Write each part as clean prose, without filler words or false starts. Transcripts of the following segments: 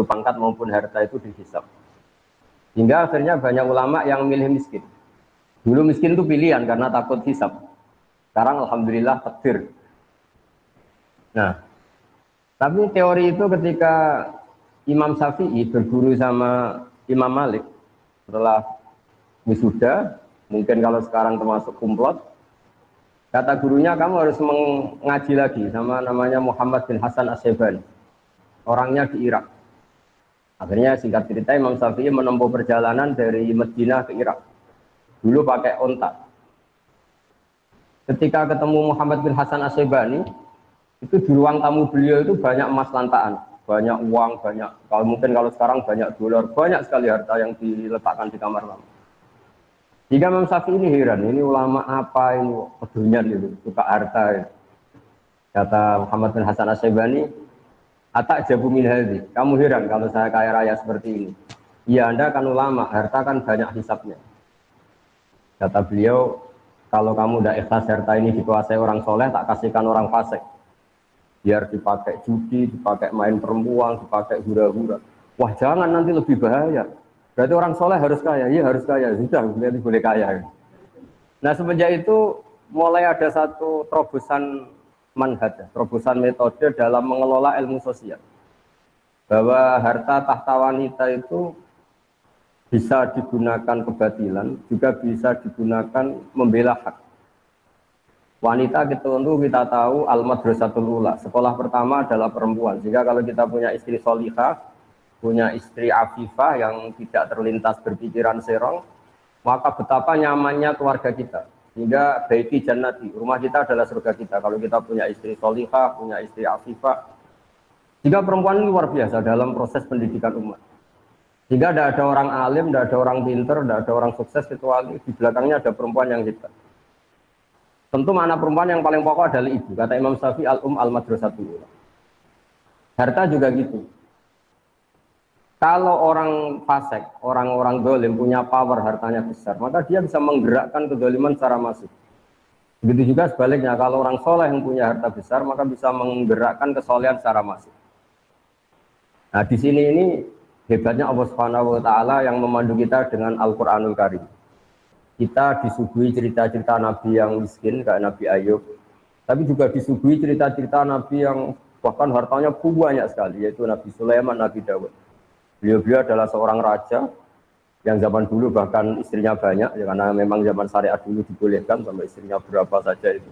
itu pangkat maupun harta itu dihisab. Hingga akhirnya banyak ulama yang milih miskin. Dulu miskin itu pilihan karena takut hisab. Sekarang alhamdulillah takdir. Nah, tapi teori itu ketika Imam Syafi'i berguru sama Imam Malik setelah wisuda, mungkin kalau sekarang termasuk kumplot, kata gurunya kamu harus mengaji lagi sama namanya Muhammad bin Hasan As-Syaibani. Orangnya di Irak. Akhirnya singkat cerita Imam Syafi'i menempuh perjalanan dari Madinah ke Irak. Dulu pakai onta. Ketika ketemu Muhammad bin Hasan As-Syaibani, itu di ruang tamu beliau itu banyak emas lantaan, banyak uang, banyak, kalau sekarang banyak dolar, banyak sekali harta yang diletakkan di kamar tamu. Jika Imam Syafi'i ini heran, ini ulama apa ini pedulnya gitu, suka harta. Ya. Kata Muhammad bin Hasan As-Syaibani, atak jabu min hadzi. Kamu heran kalau saya kaya raya seperti ini? Iya, Anda kan ulama, harta kan banyak hisapnya. Kata beliau, kalau kamu udah ikhlas harta ini dikuasai orang soleh, tak kasihkan orang fasik. Biar dipakai judi, dipakai main perempuan, dipakai hura-hura. Wah jangan, nanti lebih bahaya. Berarti orang soleh harus kaya, iya harus kaya. Sudah, berarti boleh kaya. Nah semenjak itu mulai ada satu terobosan manhaj, terobosan metode dalam mengelola ilmu sosial. Bahwa harta tahta wanita itu bisa digunakan kebatilan, juga bisa digunakan membela hak. Wanita kita tahu al-madrasatul ula. Sekolah pertama adalah perempuan. Jika kalau kita punya istri solihah, punya istri afifah yang tidak terlintas berpikiran serong, maka betapa nyamannya keluarga kita. Hingga baiti jannati, rumah kita adalah surga kita. Kalau kita punya istri solihah, punya istri afifah. Jika perempuan ini luar biasa dalam proses pendidikan umat. Jika tidak ada orang alim, tidak ada orang pinter, tidak ada orang sukses, kecuali di belakangnya ada perempuan yang hebat. Tentu makna perempuan yang paling pokok adalah ibu. Kata Imam Syafi'i al-madrasatul ula. Harta juga gitu. Kalau orang fasik, orang-orang dolim punya power, hartanya besar, maka dia bisa menggerakkan kedoliman secara masif. Begitu juga sebaliknya, kalau orang soleh yang punya harta besar, maka bisa menggerakkan kesolehan secara masif. Nah di sini ini hebatnya Allah Subhanahu wa Ta'ala yang memandu kita dengan Al-Quranul Karim. Kita disuguhi cerita-cerita Nabi yang miskin, kayak Nabi Ayub. Tapi juga disuguhi cerita-cerita Nabi yang bahkan hartanya banyak sekali, yaitu Nabi Sulaiman, Nabi Dawud. Beliau adalah seorang raja yang zaman dulu bahkan istrinya banyak, ya, karena memang zaman syariat dulu dibolehkan sampai istrinya berapa saja itu.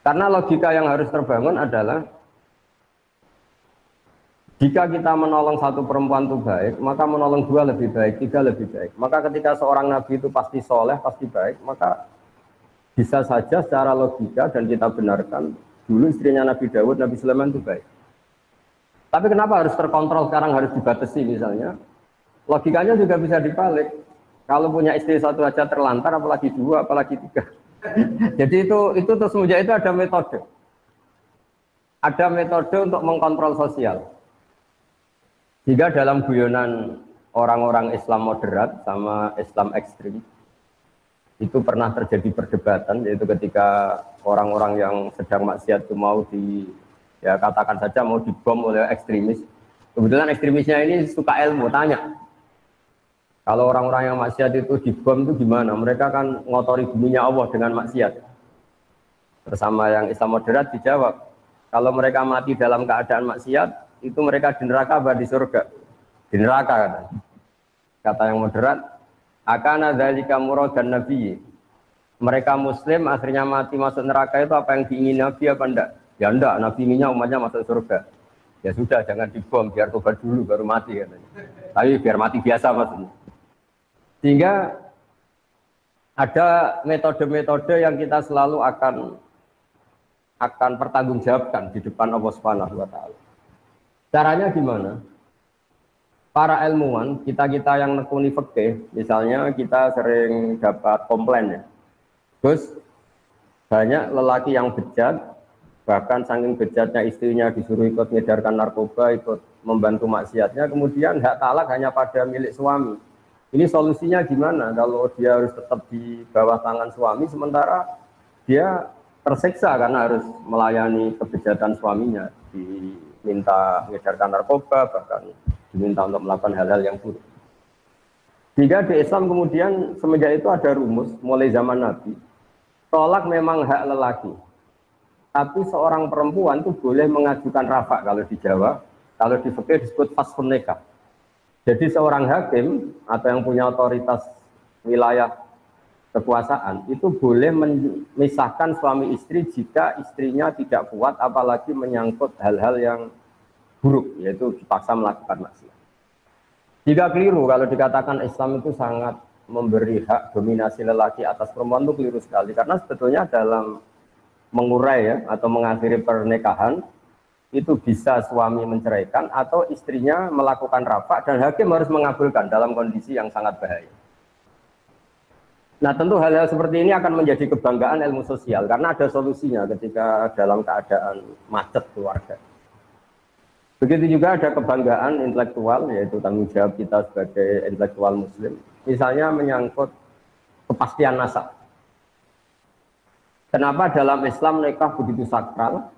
Karena logika yang harus terbangun adalah jika kita menolong satu perempuan itu baik, maka menolong dua lebih baik, tiga lebih baik. Maka ketika seorang nabi itu pasti soleh, pasti baik, maka bisa saja secara logika dan kita benarkan dulu istrinya Nabi Dawud, Nabi Sulaiman itu baik. Tapi kenapa harus terkontrol sekarang, harus dibatasi misalnya? Logikanya juga bisa dibalik. Kalau punya istri satu aja terlantar, apalagi dua, apalagi tiga. Jadi itu terus semenjak itu ada metode. Ada metode untuk mengkontrol sosial. Jika dalam guyonan orang-orang Islam moderat sama Islam ekstrim, itu pernah terjadi perdebatan, yaitu ketika orang-orang yang sedang maksiat itu mau ya katakan saja mau dibom oleh ekstremis. Kebetulan ekstremisnya ini suka ilmu, tanya. Kalau orang-orang yang maksiat itu dibom itu gimana? Mereka kan ngotori buminya Allah dengan maksiat. Bersama yang Islam moderat dijawab, kalau mereka mati dalam keadaan maksiat, itu mereka di neraka apa di surga? Di neraka katanya. Kata yang moderat, akana dzalika muradan nabi. Mereka muslim akhirnya mati masuk neraka itu apa yang diingini Nabi apa enggak? Ya enggak, Nabi inginnya umatnya masuk surga. Ya sudah, jangan dibom, biar tobat dulu baru mati katanya. Tapi biar mati biasa maksudnya. Sehingga ada metode-metode yang kita selalu akan pertanggungjawabkan di depan Allah Subhanahu wa Ta'ala. Caranya gimana? Para ilmuwan, kita-kita yang nekuni fikih, misalnya kita sering dapat komplain ya. Terus banyak lelaki yang bejat, bahkan saking bejatnya istrinya disuruh ikut ngedarkan narkoba, ikut membantu maksiatnya, kemudian hak talak hanya pada milik suami. Ini solusinya gimana? Kalau dia harus tetap di bawah tangan suami, sementara dia tersiksa karena harus melayani kebejatan suaminya di diminta mengedarkan narkoba, bahkan diminta untuk melakukan hal-hal yang buruk. Jika di Islam kemudian semenjak itu ada rumus mulai zaman Nabi, tolak memang hak lelaki, tapi seorang perempuan itu boleh mengajukan rafa kalau di Jawa, kalau di fikih disebut faskhun nikah. Jadi seorang hakim atau yang punya otoritas wilayah kekuasaan itu boleh memisahkan suami istri jika istrinya tidak kuat, apalagi menyangkut hal-hal yang buruk, yaitu dipaksa melakukan maksiat. Jika keliru kalau dikatakan Islam itu sangat memberi hak dominasi lelaki atas perempuan, itu keliru sekali, karena sebetulnya dalam mengurai ya atau mengakhiri pernikahan itu bisa suami menceraikan atau istrinya melakukan rafa dan hakim harus mengabulkan dalam kondisi yang sangat bahaya. Nah tentu hal-hal seperti ini akan menjadi kebanggaan ilmu sosial karena ada solusinya ketika dalam keadaan macet keluarga. Begitu juga ada kebanggaan intelektual, yaitu tanggung jawab kita sebagai intelektual muslim. Misalnya menyangkut kepastian nasab. Kenapa dalam Islam nikah begitu sakral?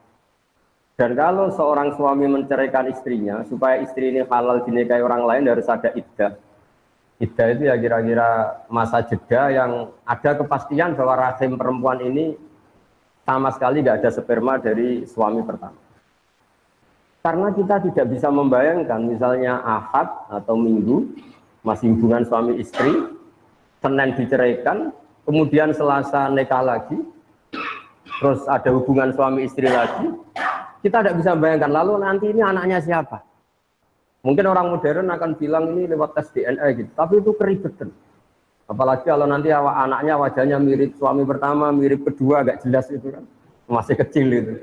Dan kalau seorang suami menceraikan istrinya, supaya istri ini halal dinikahi orang lain harus ada iddah. Iddah itu ya kira-kira masa jeda yang ada kepastian bahwa rahim perempuan ini sama sekali nggak ada sperma dari suami pertama. Karena kita tidak bisa membayangkan misalnya Ahad atau Minggu masih hubungan suami istri, Senin diceraikan, kemudian Selasa nikah lagi, terus ada hubungan suami istri lagi, kita tidak bisa membayangkan lalu nanti ini anaknya siapa. Mungkin orang modern akan bilang ini lewat tes DNA gitu, tapi itu keribetan. Apalagi kalau nanti anaknya wajahnya mirip suami pertama, mirip kedua, agak jelas itu kan, masih kecil itu.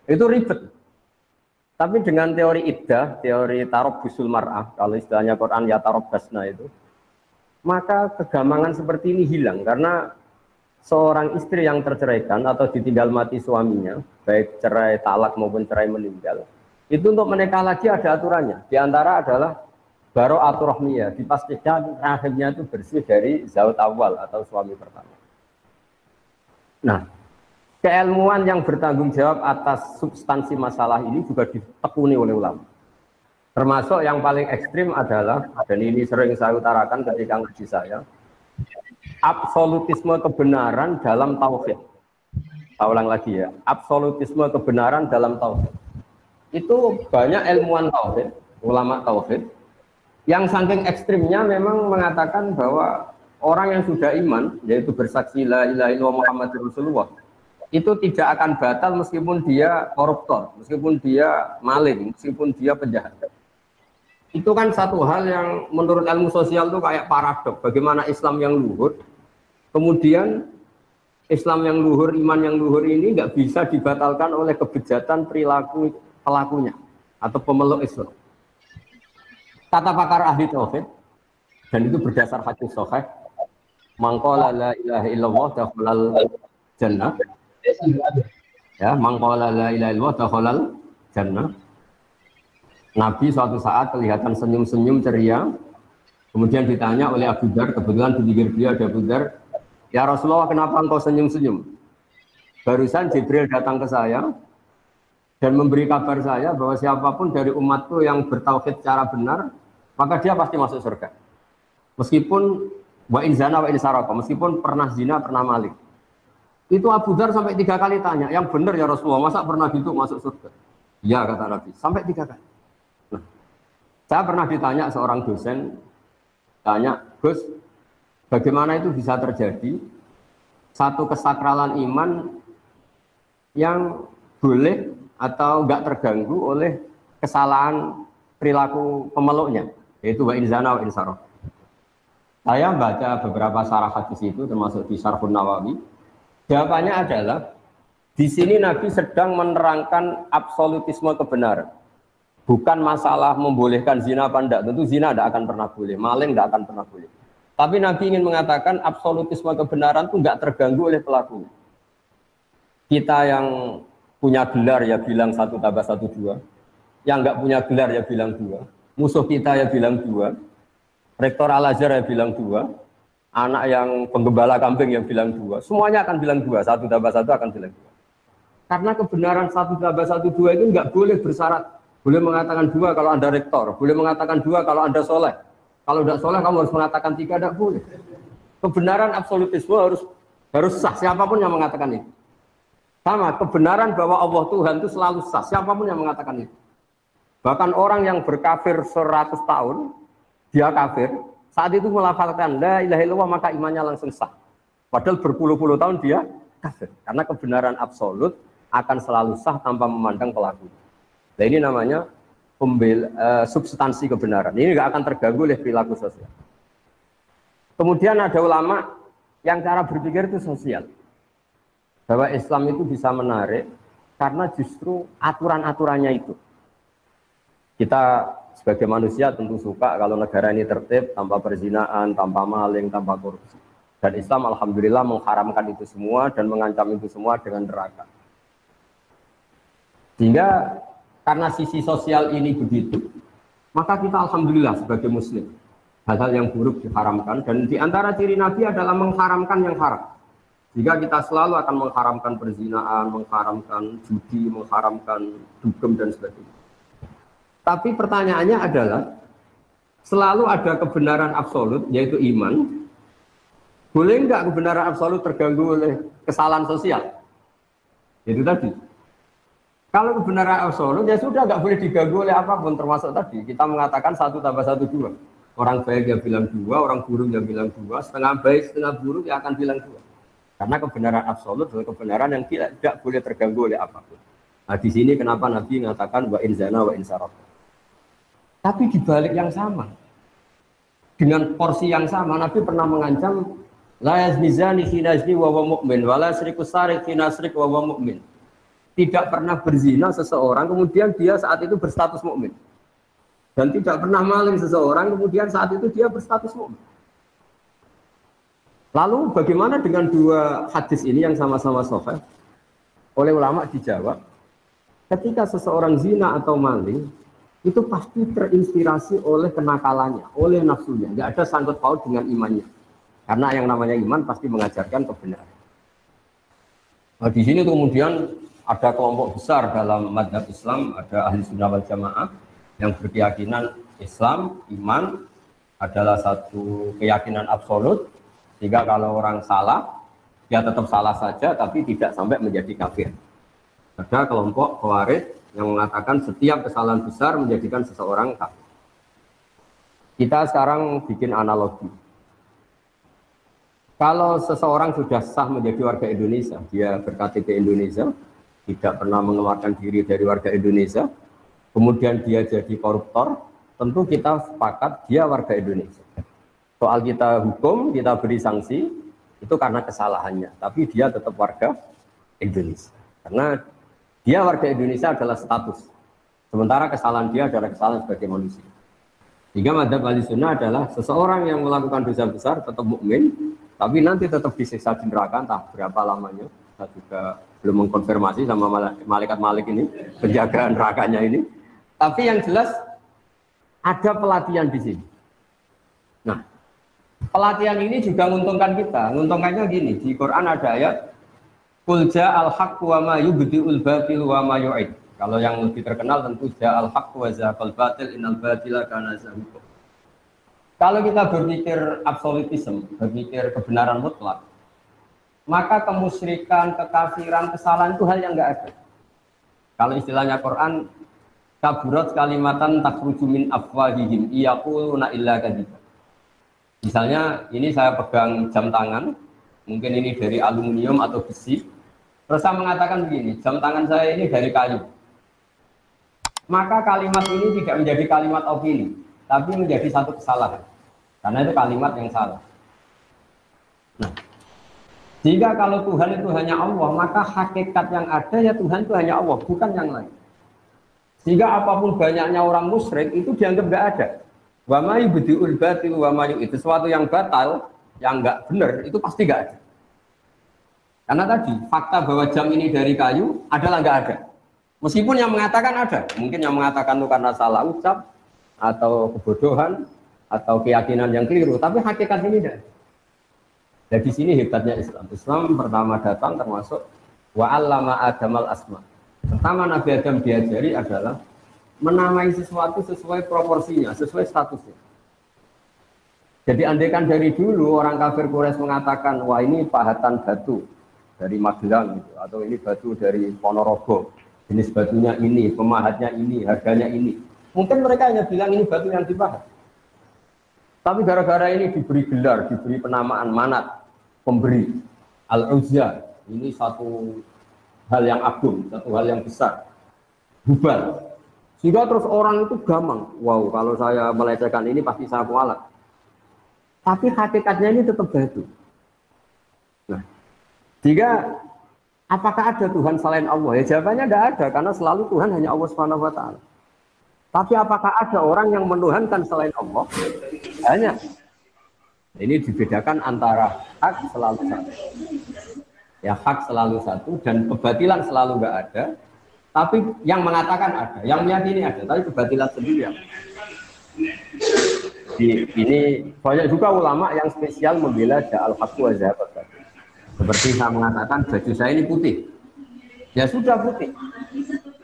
Itu ribet. Tapi dengan teori iddah, teori tarabbusul mar'ah, kalau istilahnya Quran ya tarabbasna itu, maka kegamangan seperti ini hilang karena seorang istri yang terceraikan atau ditinggal mati suaminya, baik cerai talak maupun cerai meninggal, itu untuk menikah lagi ada aturannya. Di antara adalah baro'atur rahmiyah, dipastikan rahimnya itu bersih dari zaut awal atau suami pertama. Nah, keilmuan yang bertanggung jawab atas substansi masalah ini juga ditekuni oleh ulama. Termasuk yang paling ekstrim adalah, dan ini sering saya utarakan ketika ngaji saya, absolutisme kebenaran dalam tauhid. Saya ulang lagi ya, absolutisme kebenaran dalam tauhid. Itu banyak ilmuwan tauhid, ulama tauhid, yang saking ekstrimnya memang mengatakan bahwa orang yang sudah iman, yaitu bersaksi la ilaha illallah Muhammadur Rasulullah, itu tidak akan batal meskipun dia koruptor, meskipun dia maling, meskipun dia penjahat. Itu kan satu hal yang menurut ilmu sosial itu kayak paradok. Bagaimana Islam yang luhur, kemudian Islam yang luhur, iman yang luhur ini nggak bisa dibatalkan oleh kebejatan perilaku pelakunya atau pemeluk Islam. Kata pakar ahli tauhid, dan itu berdasar hadis sahih, mangqala la ilaha illallah dakhalal jannah. Ya, mangqala la ilaha illallah dakhalal jannah. Nabi suatu saat kelihatan senyum-senyum ceria. Kemudian ditanya oleh Abu Dzar, kebetulan di pinggir beliau ada Abu Dzar, "Ya Rasulullah, kenapa engkau senyum-senyum?" Barusan Jibril datang ke saya dan memberi kabar saya bahwa siapapun dari umatku yang bertauhid secara benar, maka dia pasti masuk surga. Meskipun wa in zana wa in saraka, meskipun pernah zina, pernah maling. Itu Abu Dzar sampai 3 kali tanya, "Yang benar ya Rasulullah, masa pernah gitu masuk surga?" Ya, kata Nabi, sampai 3 kali. Nah, saya pernah ditanya seorang dosen, tanya, "Gus, bagaimana itu bisa terjadi satu kesakralan iman yang boleh atau enggak terganggu oleh kesalahan perilaku pemeluknya, yaitu wa in zana wa in saraka?" Saya baca beberapa syarah hadis itu termasuk di Syarhun Nawawi. Jawabannya adalah di sini Nabi sedang menerangkan absolutisme kebenaran. Bukan masalah membolehkan zina apa enggak, tentu zina tidak akan pernah boleh, maling tidak akan pernah boleh. Tapi Nabi ingin mengatakan absolutisme kebenaran itu enggak terganggu oleh pelakunya. Kita yang punya gelar ya bilang 1 tambah 1 2, yang enggak punya gelar ya bilang 2, musuh kita ya bilang 2, rektor Al-Azhar ya bilang 2, anak yang penggembala kambing yang bilang 2, semuanya akan bilang 2, 1 tambah 1 akan bilang 2. Karena kebenaran 1 tambah 1 2 itu enggak boleh bersyarat boleh mengatakan 2 kalau Anda rektor, boleh mengatakan 2 kalau Anda soleh. Kalau tidak soleh kamu harus mengatakan 3, tidak boleh. Kebenaran absolutisme harus sah, siapapun yang mengatakan itu. Sama, kebenaran bahwa Allah Tuhan itu selalu sah, siapapun yang mengatakan itu. Bahkan orang yang berkafir 100 tahun, dia kafir, saat itu melafalkan la ilaha illallah maka imannya langsung sah. Padahal berpuluh-puluh tahun dia kafir. Karena kebenaran absolut akan selalu sah tanpa memandang pelaku. Nah ini namanya substansi kebenaran. Ini nggak akan terganggu oleh perilaku sosial. Kemudian ada ulama yang cara berpikir itu sosial. Bahwa Islam itu bisa menarik karena justru aturan-aturannya itu. Kita sebagai manusia tentu suka kalau negara ini tertib, tanpa perzinaan, tanpa maling, tanpa korupsi. Dan Islam alhamdulillah mengharamkan itu semua dan mengancam itu semua dengan neraka. Sehingga karena sisi sosial ini begitu, maka kita alhamdulillah sebagai muslim, hal-hal yang buruk diharamkan, dan diantara ciri Nabi adalah mengharamkan yang haram. Jika kita selalu akan mengharamkan perzinaan, mengharamkan judi, mengharamkan dugem dan sebagainya. Tapi pertanyaannya adalah, selalu ada kebenaran absolut, yaitu iman. Boleh enggak kebenaran absolut terganggu oleh kesalahan sosial? Itu tadi. Kalau kebenaran absolut, ya sudah nggak boleh diganggu oleh apapun, termasuk tadi. Kita mengatakan 1 tambah 1 2. Orang baik yang bilang 2, orang buruk yang bilang 2, setengah baik, setengah buruk yang akan bilang 2. Karena kebenaran absolut adalah kebenaran yang tidak boleh terganggu oleh apapun. Nah di sini kenapa Nabi mengatakan wa in zana wa in saraq. Tapi di balik yang sama, dengan porsi yang sama, Nabi pernah mengancam la yazni zani hina yazni wa huwa mu'min, wa la yasriqu sariq hina yasriq wa huwa mu'min. Tidak pernah berzina seseorang kemudian dia saat itu berstatus mukmin, dan tidak pernah maling seseorang kemudian saat itu dia berstatus mukmin. Lalu bagaimana dengan 2 hadis ini yang sama-sama sahih? Oleh ulama dijawab, ketika seseorang zina atau maling itu pasti terinspirasi oleh kenakalannya, oleh nafsunya, nggak ada sangkut paut dengan imannya, karena yang namanya iman pasti mengajarkan kebenaran. Nah di sini kemudian ada kelompok besar dalam mazhab Islam, ada ahli sunnah wal jamaah yang berkeyakinan Islam, iman adalah satu keyakinan absolut, sehingga kalau orang salah, dia tetap salah saja, tapi tidak sampai menjadi kafir. Ada kelompok Khawarij yang mengatakan setiap kesalahan besar menjadikan seseorang kafir. Kita sekarang bikin analogi. Kalau seseorang sudah sah menjadi warga Indonesia, dia berKTP Indonesia, tidak pernah mengeluarkan diri dari warga Indonesia, kemudian dia jadi koruptor, tentu kita sepakat dia warga Indonesia. Soal kita hukum, kita beri sanksi, itu karena kesalahannya, tapi dia tetap warga Indonesia. Karena dia warga Indonesia adalah status, sementara kesalahan dia adalah kesalahan sebagai manusia. Sehingga mazhab Ahlussunnah adalah seseorang yang melakukan dosa besar tetap mukmin, tapi nanti tetap disiksa di neraka, entah berapa lamanya. Saya juga belum mengkonfirmasi sama malaikat Malik ini, penjagaan nerakanya ini. Tapi yang jelas ada pelatihan di sini. Nah, pelatihan ini juga menguntungkan kita. Menguntungkannya gini, di Quran ada ayat Qul ja'al haqqu wa ma yubdi'ul batil wa ma yu'id. Kalau yang lebih terkenal tentu ja'al haqqu wa zahaqal batil innal batila kana zahuqa. Kalau kita berpikir absolutisme, berpikir kebenaran mutlak, maka kemusyrikan, kekafiran, kesalahan itu hal yang enggak ada. Kalau istilahnya Quran, kaburat kalimatan takhruju min afwahihim iyaquluna illa kadziba. Misalnya ini saya pegang jam tangan, mungkin ini dari aluminium atau besi, terus saya mengatakan begini, jam tangan saya ini dari kayu. Maka kalimat ini tidak menjadi kalimat opini, tapi menjadi satu kesalahan. Karena itu kalimat yang salah. Nah, jika kalau Tuhan itu hanya Allah, maka hakikat yang ada ya Tuhan itu hanya Allah, bukan yang lain. Sehingga apapun banyaknya orang musyrik itu dianggap enggak ada. Wa ma yubdi'ul batil wa ma yu'id. Sesuatu yang batal, yang enggak benar, itu pasti enggak ada. Karena tadi fakta bahwa jam ini dari kayu adalah enggak ada. Meskipun yang mengatakan ada, mungkin yang mengatakan itu karena salah ucap atau kebodohan atau keyakinan yang keliru, tapi hakikat ini tidak. Dan di sini hebatnya Islam. Islam pertama datang termasuk wa 'allama Adamal asma. Pertama Nabi Adam diajari adalah menamai sesuatu sesuai proporsinya, sesuai statusnya. Jadi andaikan dari dulu orang kafir Quraisy mengatakan, wah ini pahatan batu dari Magelang gitu, atau ini batu dari Ponorogo, jenis batunya ini, pemahatnya ini, harganya ini. Mungkin mereka hanya bilang ini batu yang dipahat. Tapi gara-gara ini diberi gelar, diberi penamaan manat, pemberi, Al-Uzza, ini satu hal yang agung, satu hal yang besar, Hubal. Sehingga terus orang itu gampang, wow kalau saya melecehkan ini pasti saya kualat. Tapi hakikatnya ini tetap batu. Nah, jika apakah ada Tuhan selain Allah? Ya jawabannya tidak ada, karena selalu Tuhan hanya Allah Subhanahu Wa Taala. Tapi apakah ada orang yang menuhankan selain Allah? Hanya. Ini dibedakan antara hak selalu satu. Ya hak selalu satu dan kebatilan selalu nggak ada. Tapi yang mengatakan ada, yang meyakini ada, tapi kebatilan sendiri ya. Ini banyak juga ulama yang spesial membela ja'al haqqu wa zahabat batil. Seperti saya mengatakan baju saya ini putih. Ya sudah putih.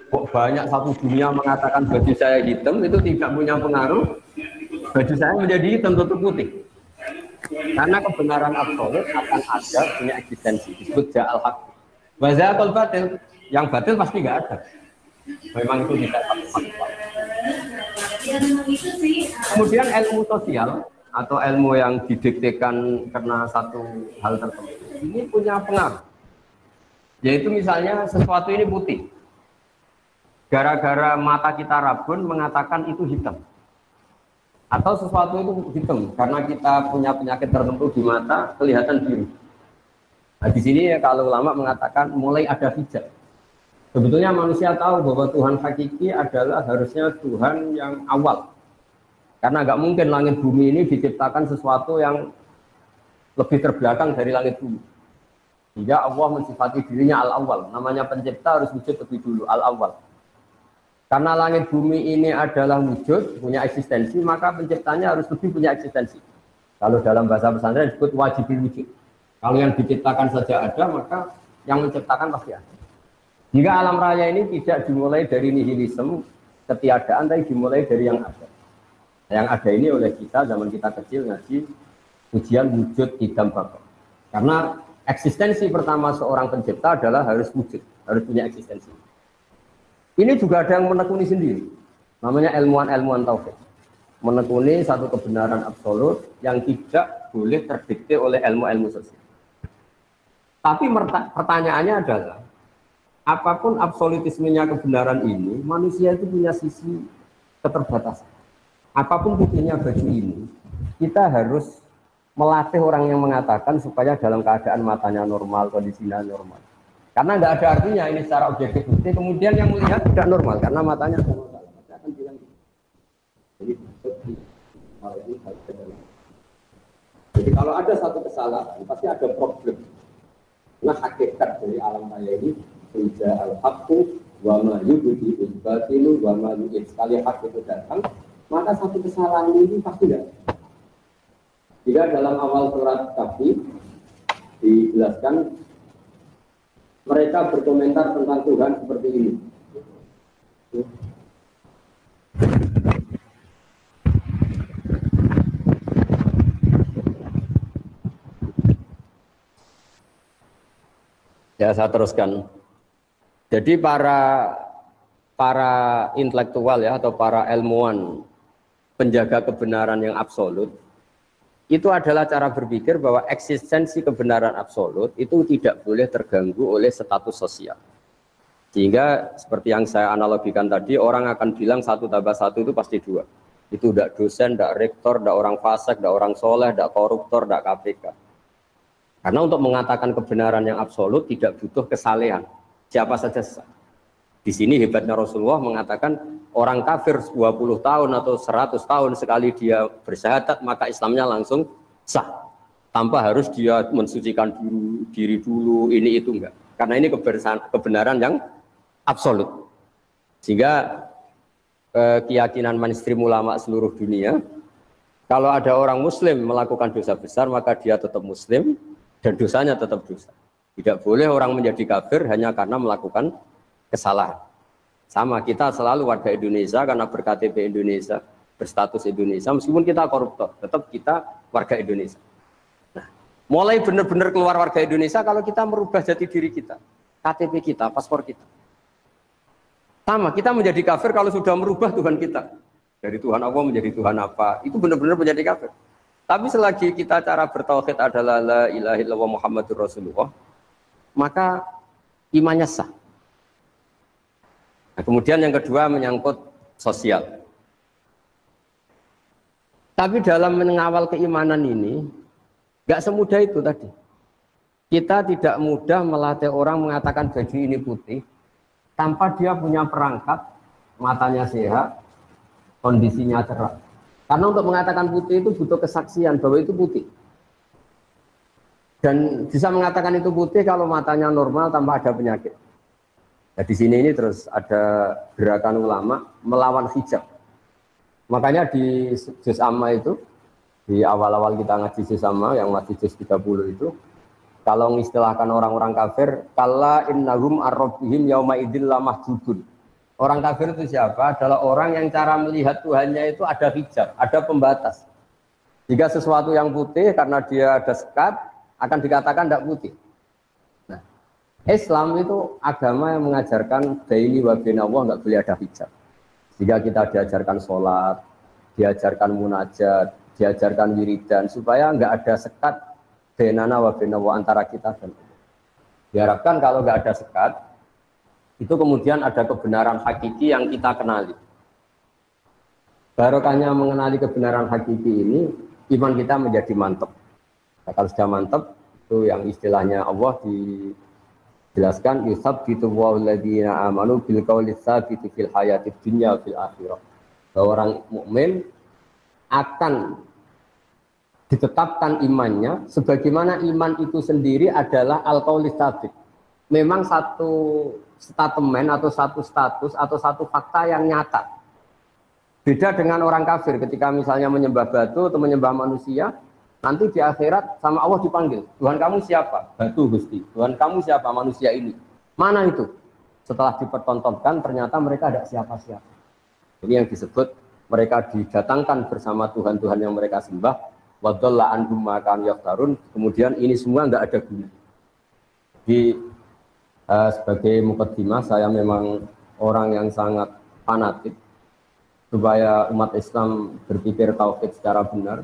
Kok banyak satu dunia mengatakan baju saya hitam, itu tidak punya pengaruh. Baju saya menjadi hitam tetap putih. Karena kebenaran absolut akan ada punya eksistensi. Disebut ja'al haqqu wa zahabat batil. Yang batil pasti nggak ada. Memang itu tidak faktual. Kemudian ilmu sosial atau ilmu yang didiktekan karena satu hal tertentu ini punya pengaruh. Yaitu misalnya sesuatu ini putih. Gara-gara mata kita rabun mengatakan itu hitam. Atau sesuatu itu hitam karena kita punya penyakit tertentu di mata kelihatan biru. Nah, di sini ya, kalau ulama mengatakan mulai ada hijab. Sebetulnya manusia tahu bahwa Tuhan hakiki adalah harusnya Tuhan yang awal. Karena nggak mungkin langit bumi ini diciptakan sesuatu yang lebih terbelakang dari langit bumi. Sehingga Allah mensifati dirinya al-awwal. Namanya pencipta harus wujud lebih dulu, al-awwal. Karena langit bumi ini adalah wujud, punya eksistensi, maka penciptanya harus lebih punya eksistensi. Kalau dalam bahasa pesantren disebut wajib wujud. Kalau yang diciptakan saja ada, maka yang menciptakan pasti ada. Jika alam raya ini tidak dimulai dari nihilisme, ketiadaan, tapi dimulai dari yang ada. Yang ada ini oleh kita, zaman kita kecil ngaji, ujian wujud idam bapak. Karena eksistensi pertama seorang pencipta adalah harus wujud, harus punya eksistensi. Ini juga ada yang menekuni sendiri, namanya ilmuwan-ilmuwan tauhid. Menekuni satu kebenaran absolut yang tidak boleh terdikte oleh ilmu-ilmu sosial. Tapi pertanyaannya adalah, apapun absolutismenya kebenaran ini, manusia itu punya sisi keterbatasan. Apapun putihnya baju ini, kita harus melatih orang yang mengatakan supaya dalam keadaan matanya normal, kondisinya normal. Karena nggak ada artinya ini secara objektif putih, kemudian yang melihat tidak normal karena matanya normal. Saya akan bilang gitu. Jadi kalau ada satu kesalahan, pasti ada problem. Nah hakikat dari alam raya ini Ija al-haqqu wa ma yubdi'ul batilu wa ma yu'id. Sekali hak itu datang, maka satu kesalahan ini pasti ada. Jika dalam awal surat Kahfi dijelaskan, mereka berkomentar tentang Tuhan seperti ini. Ya, saya teruskan. Jadi para intelektual ya atau para ilmuwan penjaga kebenaran yang absolut itu adalah cara berpikir bahwa eksistensi kebenaran absolut itu tidak boleh terganggu oleh status sosial. Sehingga seperti yang saya analogikan tadi, orang akan bilang 1 tambah 1 itu pasti 2. Itu tidak dosen, tidak rektor, tidak orang fasik, tidak orang soleh, tidak koruptor, tidak KPK. Karena untuk mengatakan kebenaran yang absolut tidak butuh kesalehan. Siapa saja sah. Di sini hebatnya Rasulullah mengatakan orang kafir 20 tahun atau 100 tahun sekali dia bersyahadat maka Islamnya langsung sah. Tanpa harus dia mensucikan diri dulu, ini itu enggak. Karena ini kebenaran yang absolut. Sehingga keyakinan mainstream ulama seluruh dunia, kalau ada orang muslim melakukan dosa besar maka dia tetap muslim dan dosanya tetap dosa. Tidak boleh orang menjadi kafir hanya karena melakukan kesalahan. Sama, kita selalu warga Indonesia karena berKTP Indonesia, berstatus Indonesia, meskipun kita koruptor, tetap kita warga Indonesia. Nah, mulai benar-benar keluar warga Indonesia kalau kita merubah jati diri kita, KTP kita, paspor kita. Sama, kita menjadi kafir kalau sudah merubah Tuhan kita. Dari Tuhan Allah menjadi Tuhan apa, itu benar-benar menjadi kafir. Tapi selagi kita cara bertauhid adalah la ilaha illallah Muhammadur Rasulullah, maka imannya sah. Nah, kemudian yang kedua menyangkut sosial. Tapi dalam mengawal keimanan ini, nggak semudah itu tadi. Kita tidak mudah melatih orang mengatakan baju ini putih, tanpa dia punya perangkat, matanya sehat, kondisinya cerah. Karena untuk mengatakan putih itu butuh kesaksian bahwa itu putih. Dan bisa mengatakan itu putih kalau matanya normal tanpa ada penyakit. Nah, di sini ini terus ada gerakan ulama melawan hijab. Makanya di juz amma itu, di awal-awal kita ngaji juz amma yang masih juz 30 itu, kalau mengistilahkan orang-orang kafir, kalla innahum ar-rabbihim yauma idzil lamahjubun. Orang kafir itu siapa? Adalah orang yang cara melihat Tuhannya itu ada hijab, ada pembatas. Jika sesuatu yang putih karena dia ada sekat, akan dikatakan tidak putih. Nah, Islam itu agama yang mengajarkan baini wa baina Allah nggak boleh ada hijab. Jika kita diajarkan sholat, diajarkan munajat, diajarkan wiridan, supaya nggak ada sekat bainana wa baina Allah antara kita dan Allah. Diharapkan kalau nggak ada sekat, itu kemudian ada kebenaran hakiki yang kita kenali. Barokahnya mengenali kebenaran hakiki ini, iman kita menjadi mantap. Nah, kalau sudah mantap, itu yang istilahnya Allah dijelaskan, yusabbitu wa'uladina amanu bil qawli tsabiti fil hayatid dunya fil akhirah. Bahwa orang mukmin akan ditetapkan imannya sebagaimana iman itu sendiri adalah al-qawli tsabit. Memang satu statement atau satu status atau satu fakta yang nyata. Beda dengan orang kafir ketika misalnya menyembah batu atau menyembah manusia, nanti di akhirat sama Allah dipanggil, Tuhan kamu siapa? Batu Gusti. Tuhan kamu siapa? Manusia ini. Mana itu? Setelah dipertontonkan ternyata mereka ada siapa-siapa. Ini yang disebut mereka didatangkan bersama Tuhan-Tuhan yang mereka sembah. Wadalla anhum ma kanu yaftarun. Kemudian ini semua enggak ada guna. Di sebagai mukaddimah, saya memang orang yang sangat fanatik supaya umat Islam berpikir tauhid secara benar.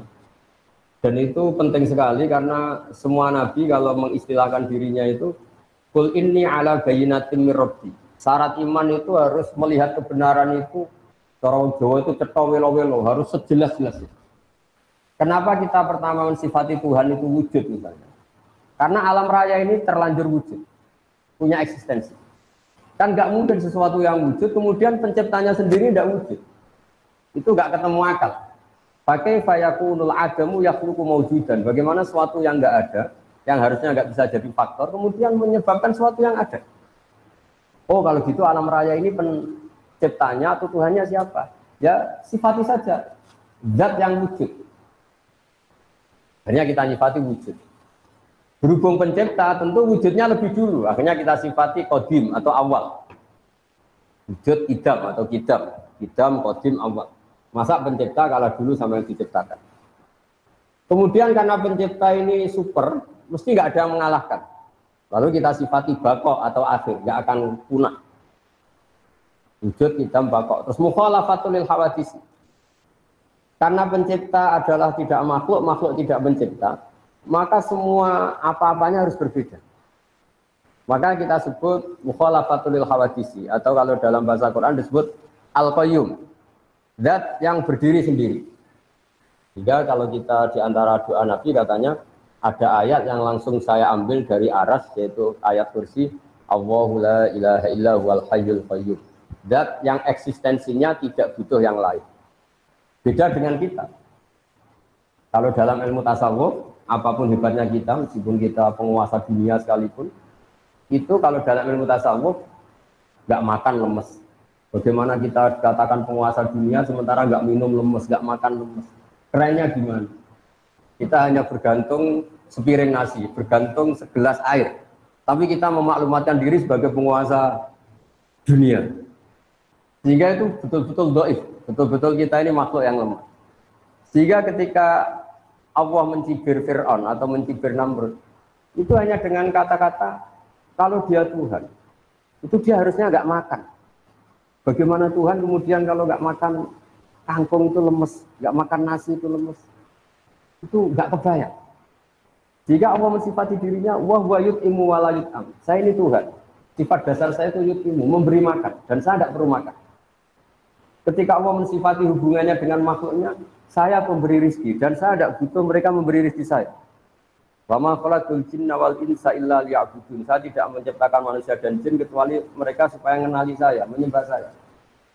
Dan itu penting sekali karena semua nabi kalau mengistilahkan dirinya itu qul inni ala bayyinatin mir rabbi. Syarat iman itu harus melihat kebenaran itu, cara Jawa itu cetha welo-welo, harus sejelas-jelasnya. Kenapa kita pertama mensifati Tuhan itu wujud misalnya? Karena alam raya ini terlanjur wujud, punya eksistensi. Kan nggak mungkin sesuatu yang wujud kemudian penciptanya sendiri tidak wujud. Itu nggak ketemu akal. Pakai fayakunul adamu yakhluqu mawjudan. Bagaimana sesuatu yang nggak ada, yang harusnya nggak bisa jadi faktor, kemudian menyebabkan sesuatu yang ada. Oh kalau gitu alam raya ini penciptanya atau Tuhannya siapa? Ya sifati saja zat yang wujud. Akhirnya kita sifati wujud. Berhubung pencipta tentu wujudnya lebih dulu. Akhirnya kita sifati qadim atau awal. Wujud idam atau kidam. Idam, qadim, awal. Masa pencipta kalah dulu sama yang diciptakan. Kemudian karena pencipta ini super, mesti nggak ada yang mengalahkan. Lalu kita sifati bako atau akhir, nggak akan punah. Wujud idam bako. Terus mukhalafatul lil hawadisi. Karena pencipta adalah tidak makhluk, makhluk tidak pencipta, maka semua apa-apanya harus berbeda. Maka kita sebut mukhalafatul lil hawadisi, atau kalau dalam bahasa Quran disebut al-qayyum. Zat yang berdiri sendiri. Sehingga kalau kita di antara doa Nabi katanya ada ayat yang langsung saya ambil dari Aras, yaitu ayat kursi Allahu la ilaha illa huwal hayyul qayyum. Zat yang eksistensinya tidak butuh yang lain. Beda dengan kita. Kalau dalam ilmu tasawuf, apapun hebatnya kita, meskipun kita penguasa dunia sekalipun, itu kalau dalam ilmu tasawuf nggak makan lemes. Bagaimana kita katakan penguasa dunia sementara nggak minum lemes, nggak makan lemes? Kerennya gimana? Kita hanya bergantung sepiring nasi, bergantung segelas air. Tapi kita memaklumatkan diri sebagai penguasa dunia. Sehingga itu betul-betul doif, betul-betul kita ini makhluk yang lemah. Sehingga ketika Allah mencibir Fir'aun atau mencibir Namrud, itu hanya dengan kata-kata, kalau dia Tuhan, itu dia harusnya nggak makan. Bagaimana Tuhan kemudian kalau nggak makan kangkung itu lemes, nggak makan nasi itu lemes, itu nggak kebayang. Jika Allah mensifati dirinya, wah wa yut'imu wa la yut'am. Saya ini Tuhan. Sifat dasar saya itu yut'imu, memberi makan, dan saya tidak perlu makan. Ketika Allah mensifati hubungannya dengan makhluknya, saya pemberi rizki, dan saya tidak butuh mereka memberi rizki saya. Wa ma khalaqtul jinna wal insa illa liya'budun. Saya tidak menciptakan manusia dan jin kecuali mereka supaya mengenali saya, menyembah saya.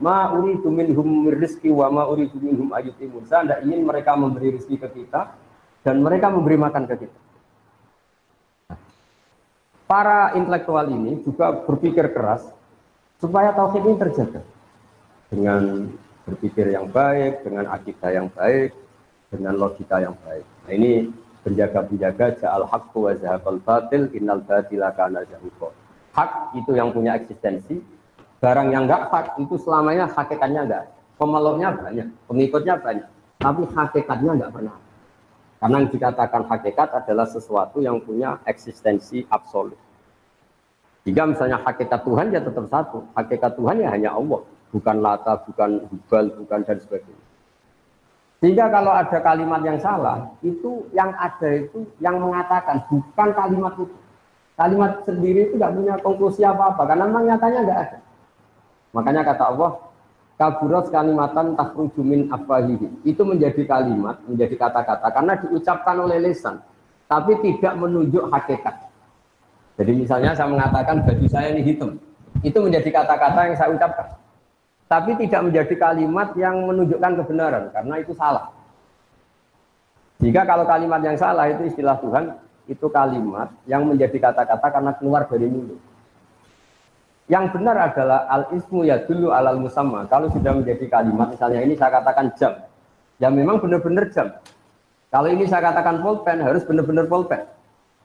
Ma uridu minhum rizki wa ma uridu minhum ayyutimun. Saya tidak ingin mereka memberi rizki ke kita, dan mereka memberi makan ke kita. Para intelektual ini juga berpikir keras supaya tauhid ini terjaga dengan berpikir yang baik, dengan akidah yang baik, dengan logika yang baik. Nah ini penjaga-penjaga ja'al haqqu wa zahaqal batil innal batila kana zahuqa. Hak itu yang punya eksistensi, barang yang enggak hak itu selamanya hakikatnya enggak. Pemeluknya banyak, pengikutnya banyak, tapi hakikatnya enggak pernah. Karena yang dikatakan hakikat adalah sesuatu yang punya eksistensi absolut. Jika misalnya hakikat Tuhan ya tetap satu. Hakikat Tuhan ya hanya Allah. Bukan Lata, bukan Hubal, bukan dan sebagainya. Sehingga kalau ada kalimat yang salah, itu yang ada itu yang mengatakan, bukan kalimat itu. Kalimat sendiri itu tidak punya konklusi apa-apa. Karena memang nyatanya tidak ada. Makanya kata Allah, kaburat kalimatan takhruju min afwahihi. Itu menjadi kalimat, menjadi kata-kata karena diucapkan oleh lisan, tapi tidak menunjuk hakikat. Jadi misalnya saya mengatakan baju saya ini hitam, itu menjadi kata-kata yang saya ucapkan, tapi tidak menjadi kalimat yang menunjukkan kebenaran karena itu salah. Jika kalau kalimat yang salah itu istilah Tuhan, itu kalimat yang menjadi kata-kata karena keluar dari mulut. Yang benar adalah al-ismu ya dulu alal musamma. Kalau sudah menjadi kalimat, misalnya ini saya katakan jam, ya memang benar-benar jam. Kalau ini saya katakan pulpen, harus benar-benar pulpen.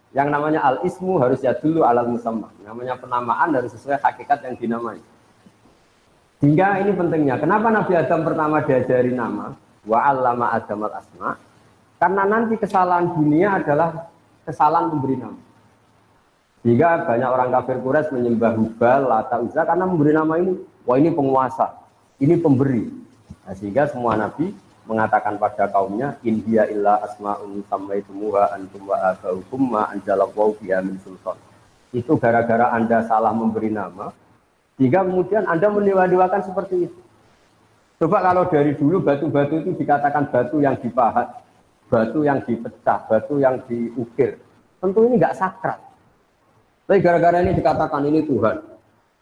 Yang namanya al-ismu harus ya dulu alal musamma. Namanya penamaan harus sesuai hakikat yang dinamai. Hingga ini pentingnya. Kenapa Nabi Adam pertama diajari nama? Wa 'allama Adam al-asma. Karena nanti kesalahan dunia adalah kesalahan memberi nama. Jika banyak orang kafir Quraisy menyembah Hubal, Lata, Uzza karena memberi nama ini, wah ini penguasa, ini pemberi. Nah, sehingga semua nabi mengatakan pada kaumnya, in hiya illa asma'un sammaitumuha antum wa abaukum ma anzalallahu biha min sultan. Itu gara-gara Anda salah memberi nama, sehingga kemudian Anda mendewa-dewakan seperti itu. Coba kalau dari dulu batu-batu itu dikatakan batu yang dipahat, batu yang dipecah, batu yang diukir, tentu ini nggak sakral. Tapi gara-gara ini dikatakan ini Tuhan.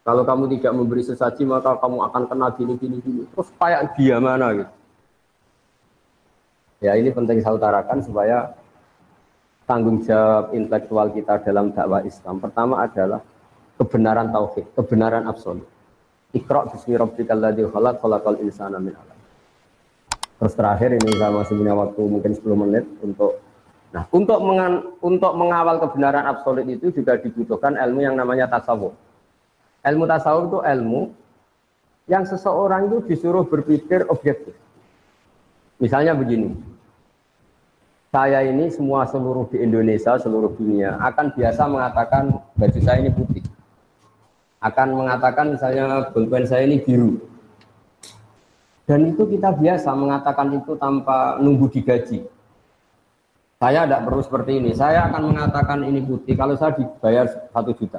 Kalau kamu tidak memberi sesaji maka kamu akan kena gini. Terus kayak dia mana gitu. Ya ini penting saya utarakan supaya tanggung jawab intelektual kita dalam dakwah Islam. Pertama adalah kebenaran tauhid, kebenaran absolut. Iqra' bismi rabbikal ladzi khalaq, khalaqal insana min 'alaq. Terus terakhir ini saya masih punya waktu mungkin 10 menit untuk untuk mengawal kebenaran absolut itu juga dibutuhkan ilmu yang namanya tasawuf. Ilmu tasawuf itu ilmu yang seseorang itu disuruh berpikir objektif. Misalnya begini, saya ini seluruh di Indonesia, seluruh dunia akan biasa mengatakan baju saya ini putih. Akan mengatakan misalnya bolpen saya ini biru. Dan itu kita biasa mengatakan itu tanpa nunggu digaji. Saya tidak perlu seperti ini. Saya akan mengatakan ini putih kalau saya dibayar 1 juta.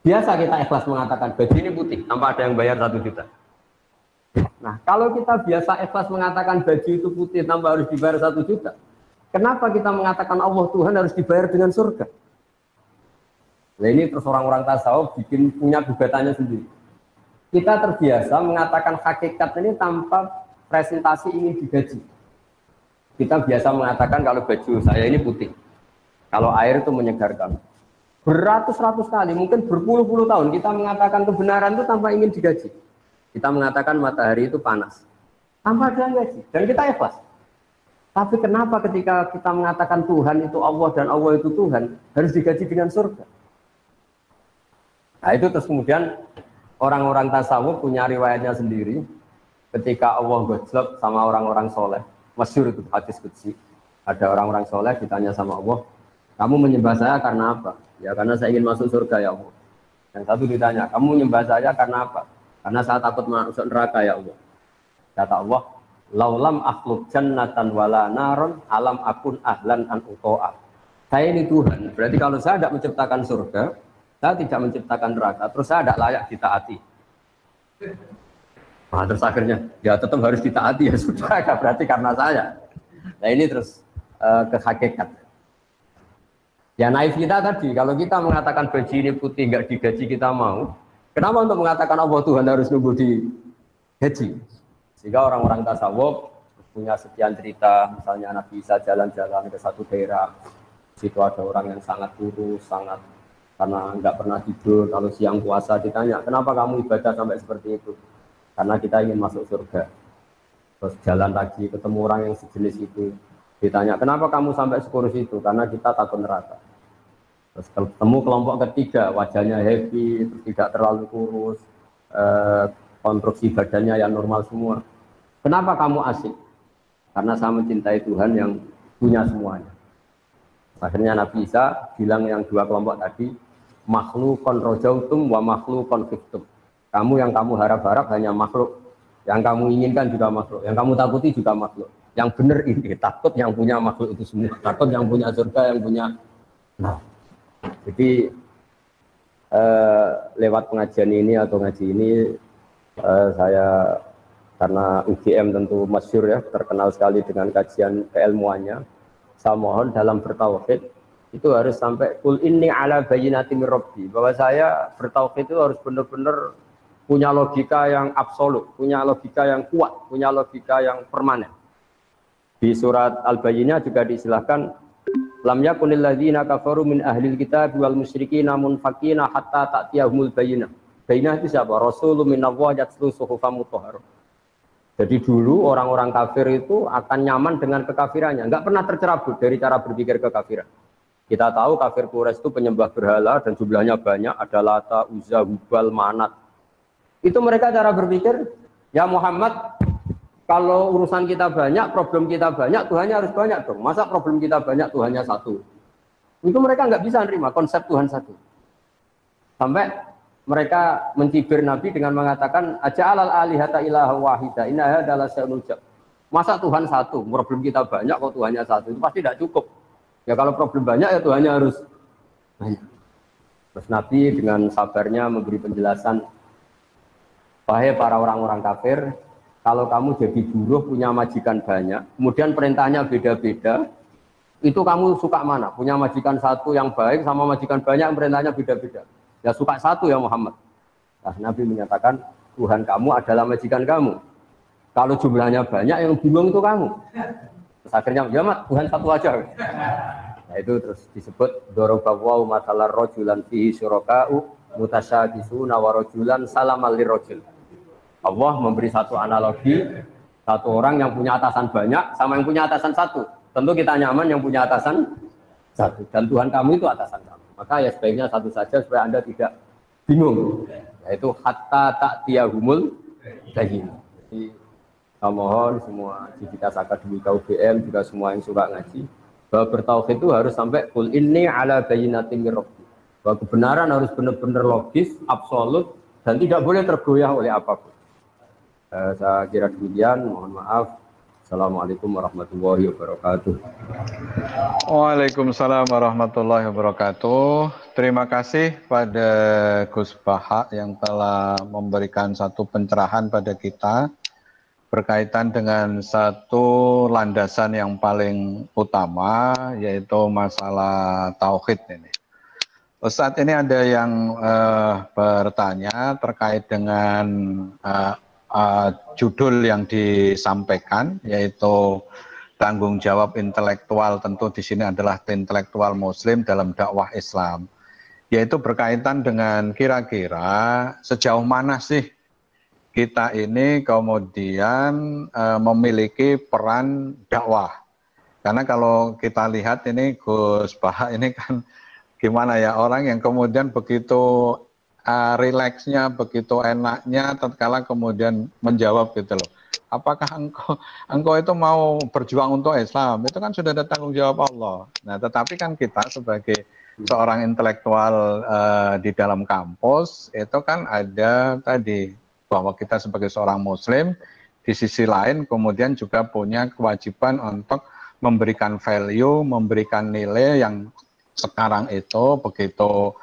Biasa kita ikhlas mengatakan baju ini putih tanpa ada yang bayar 1 juta. Nah, kalau kita biasa ikhlas mengatakan baju itu putih tanpa harus dibayar 1 juta, kenapa kita mengatakan Allah Tuhan harus dibayar dengan surga? Nah ini terus orang-orang tasawuf bikin punya gugatannya sendiri. Kita terbiasa mengatakan hakikat ini tanpa presentasi ingin digaji. Kita biasa mengatakan kalau baju saya ini putih, kalau air itu menyegarkan. Beratus-ratus kali, mungkin berpuluh-puluh tahun kita mengatakan kebenaran itu tanpa ingin digaji. Kita mengatakan matahari itu panas, tanpa ada gaji, dan kita ikhlas. Tapi kenapa ketika kita mengatakan Tuhan itu Allah dan Allah itu Tuhan, harus digaji dengan surga? Nah itu terus kemudian orang-orang tasawuf punya riwayatnya sendiri. Ketika Allah gojlok sama orang-orang soleh, masyhur itu hadis qudsi. Ada orang-orang soleh ditanya sama Allah, kamu menyembah saya karena apa? Ya karena saya ingin masuk surga ya Allah. Yang satu ditanya, kamu menyembah saya karena apa? Karena saya takut masuk neraka ya Allah. Kata Allah, laulam akhluk jannatan wala naron alam akun ahlan an uto'a. Saya ini Tuhan, berarti kalau saya tidak menciptakan surga, saya tidak menciptakan neraka, terus saya tidak layak ditaati. Nah, terus akhirnya, ya tetap harus ditaati ya sudah, berarti karena saya. Nah ini terus ke hakikat. Ya naif kita tadi, kalau kita mengatakan baju ini putih nggak digaji kita mau, kenapa untuk mengatakan Allah Tuhan harus nunggu di gaji? Sehingga orang-orang tasawuf punya sekian cerita, misalnya Nabi Isa jalan-jalan ke satu daerah, situ ada orang yang sangat kurus, sangat karena nggak pernah tidur, kalau siang puasa ditanya, kenapa kamu ibadah sampai seperti itu? Karena kita ingin masuk surga. Terus jalan lagi ketemu orang yang sejenis itu, ditanya, kenapa kamu sampai sekurus itu? Karena kita takut neraka. Terus ketemu kelompok ketiga, wajahnya happy, terus tidak terlalu kurus, konstruksi badannya yang normal semua. Kenapa kamu asik? Karena saya mencintai Tuhan yang punya semuanya. Akhirnya Nabi Isa bilang yang dua kelompok tadi, makhlukon rojautum wa makhlukon fiktum. Kamu yang kamu harap-harap hanya makhluk, yang kamu inginkan juga makhluk, yang kamu takuti juga makhluk. Yang benar ini, takut yang punya makhluk itu semua, takut yang punya surga, yang punya. Nah, jadi lewat pengajian ini atau ngaji ini, saya karena UGM tentu masyhur ya, terkenal sekali dengan kajian keilmuannya. Saya mohon dalam bertauhid itu harus sampai kul inni ala bayyinati mir rabbi, bahwa saya bertauhid itu harus benar-benar punya logika yang absolut, punya logika yang kuat, punya logika yang permanen. Di surat Al-Bayyinah juga diistilahkan lam yakunil ladzina kafaru min ahlil kitab wal musyrikin munfaqina hatta ta'tiyahumul bayyinah. Bayyinah itu siapa? Rasulun minallahi yatlu suhufan mutahharah. Jadi dulu orang-orang kafir itu akan nyaman dengan kekafirannya, enggak pernah tercerabut dari cara berpikir kekafiran. Kita tahu kafir Quraisy itu penyembah berhala dan jumlahnya banyak, ada Lata, Uzza, Hubal, Manat. Itu mereka cara berpikir, ya Muhammad, kalau urusan kita banyak, problem kita banyak, Tuhannya harus banyak dong. Masa problem kita banyak, Tuhannya satu? Itu mereka nggak bisa nerima konsep Tuhan satu. Sampai mereka mencibir Nabi dengan mengatakan, aja'alal alihata ilaha wahida, inna adalah syai'un ujab. Masa Tuhan satu, problem kita banyak, kok Tuhannya satu? Itu pasti tidak cukup. Ya kalau problem banyak, ya Tuhannya harus banyak. Terus Nabi dengan sabarnya memberi penjelasan, wahai para orang-orang kafir, kalau kamu jadi buruh punya majikan banyak, kemudian perintahnya beda-beda, itu kamu suka mana? Punya majikan satu yang baik sama majikan banyak yang perintahnya beda-beda. Ya suka satu ya Muhammad. Nah, Nabi menyatakan Tuhan kamu adalah majikan kamu. Kalau jumlahnya banyak yang bingung itu kamu. Terus akhirnya ya mat Tuhan satu aja. Nah itu terus disebut dorobawu masalah rojulan fihi syuraka'u mutasyabisuna wa rojulan salamal lirrojul. Allah memberi satu analogi, satu orang yang punya atasan banyak sama yang punya atasan satu. Tentu kita nyaman yang punya atasan satu. Dan Tuhan kamu itu atasan kamu. Maka ya sebaiknya satu saja supaya Anda tidak bingung. Yaitu hatta ta'tiyahumul bayyin. Jadi saya mohon semua civitas akademika UGM juga semua yang suka ngaji, bahwa bertauhid itu harus sampai kul inni ala bayyinatin mir rabbi. Bahwa kebenaran harus benar-benar logis, absolut, dan tidak boleh tergoyah oleh apapun. Saya kira demikian, mohon maaf. Assalamualaikum warahmatullahi wabarakatuh. Waalaikumsalam warahmatullahi wabarakatuh. Terima kasih pada Gus Baha yang telah memberikan satu pencerahan pada kita berkaitan dengan satu landasan yang paling utama, yaitu masalah tauhid ini. Saat ini ada yang bertanya terkait dengan judul yang disampaikan, yaitu tanggung jawab intelektual. Tentu di sini adalah intelektual Muslim dalam dakwah Islam, yaitu berkaitan dengan kira-kira sejauh mana sih kita ini kemudian memiliki peran dakwah. Karena kalau kita lihat ini Gus Baha ini kan gimana ya, orang yang kemudian begitu rileksnya, begitu enaknya tatkala kemudian menjawab gitu loh. Apakah engkau itu mau berjuang untuk Islam? Itu kan sudah ada tanggung jawab Allah. Nah, tetapi kan kita sebagai seorang intelektual di dalam kampus itu kan ada tadi bahwa kita sebagai seorang Muslim di sisi lain kemudian juga punya kewajiban untuk memberikan value, memberikan nilai yang sekarang itu begitu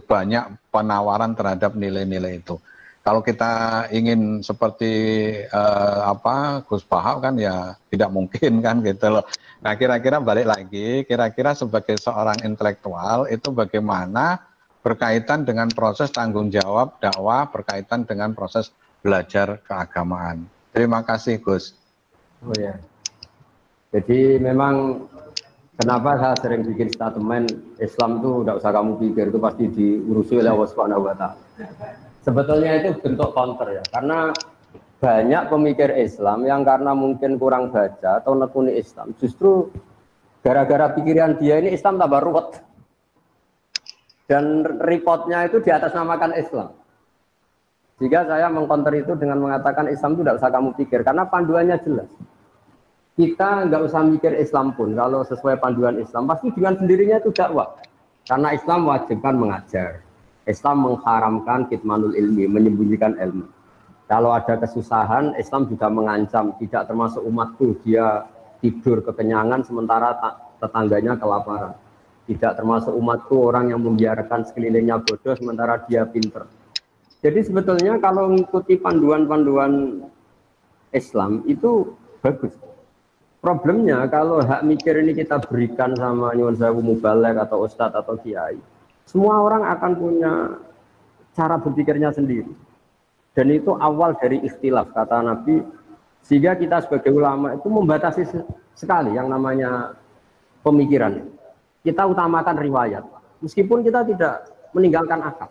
banyak penawaran terhadap nilai-nilai itu. Kalau kita ingin seperti Gus Bahak kan ya tidak mungkin kan gitu loh. Nah kira-kira balik lagi, kira-kira sebagai seorang intelektual itu bagaimana berkaitan dengan proses tanggung jawab dakwah, berkaitan dengan proses belajar keagamaan. Terima kasih Gus. Oh ya. Jadi memang kenapa saya sering bikin statement Islam tuh tidak usah kamu pikir, itu pasti diurusi oleh Allah Subhanahu wa Ta'ala. Sebetulnya itu bentuk counter ya, karena banyak pemikir Islam yang karena mungkin kurang baca atau nekuni Islam, justru gara-gara pikiran dia ini Islam tambah ruwet. Dan reportnya itu di atas namakan Islam. Jika saya mengcounter itu dengan mengatakan Islam itu tidak usah kamu pikir, karena panduannya jelas. Kita nggak usah mikir Islam pun, kalau sesuai panduan Islam, pasti dengan sendirinya itu dakwah. Karena Islam wajibkan mengajar. Islam mengharamkan kitmanul ilmi, menyembunyikan ilmu. Kalau ada kesusahan, Islam juga mengancam, tidak termasuk umatku, dia tidur kekenyangan sementara tetangganya kelaparan. Tidak termasuk umatku orang yang membiarkan sekelilingnya bodoh sementara dia pinter. Jadi sebetulnya kalau mengikuti panduan-panduan Islam itu bagus. Problemnya kalau hak mikir ini kita berikan sama nyuwun sewu mubalek atau ustadz atau kiai, semua orang akan punya cara berpikirnya sendiri. Dan itu awal dari ikhtilaf kata Nabi, sehingga kita sebagai ulama itu membatasi sekali yang namanya pemikiran. Kita utamakan riwayat, meskipun kita tidak meninggalkan akal.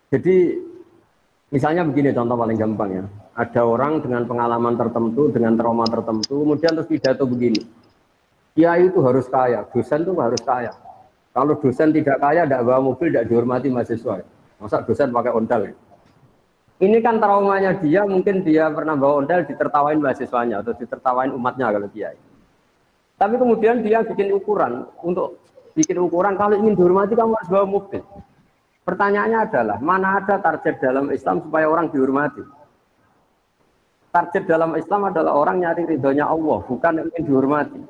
Jadi misalnya begini contoh paling gampang ya. Ada orang dengan pengalaman tertentu, dengan trauma tertentu, kemudian terus pidato begini. Kiai itu harus kaya, dosen itu harus kaya. Kalau dosen tidak kaya, tidak bawa mobil, tidak dihormati mahasiswa. Masa dosen pakai ondel? Ini kan traumanya dia, mungkin dia pernah bawa ondel, ditertawain mahasiswanya, atau ditertawain umatnya kalau kiai. Tapi kemudian dia bikin ukuran, untuk bikin ukuran, kalau ingin dihormati kamu harus bawa mobil. Pertanyaannya adalah, mana ada target dalam Islam supaya orang dihormati? Target dalam Islam adalah orang nyari ridhonya Allah, bukan ingin dihormati.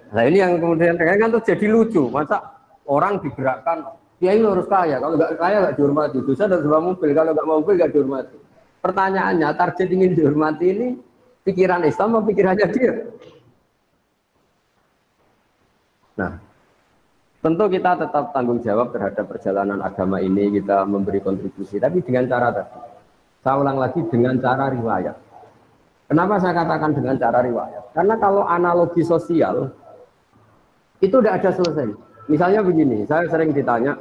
Nah ini yang kemudian kan tuh jadi lucu, masa orang digerakkan, dia ini harus kaya, kalau nggak kaya nggak dihormati, dosa harus bawa mobil, kalau nggak mau mobil nggak dihormati. Pertanyaannya, target ingin dihormati ini pikiran Islam atau pikirannya dia? Nah, tentu kita tetap tanggung jawab terhadap perjalanan agama ini, kita memberi kontribusi, tapi dengan cara tadi. Saya ulang lagi, dengan cara riwayat. Kenapa saya katakan dengan cara riwayat? Karena kalau analogi sosial, itu tidak ada selesai. Misalnya begini, saya sering ditanya,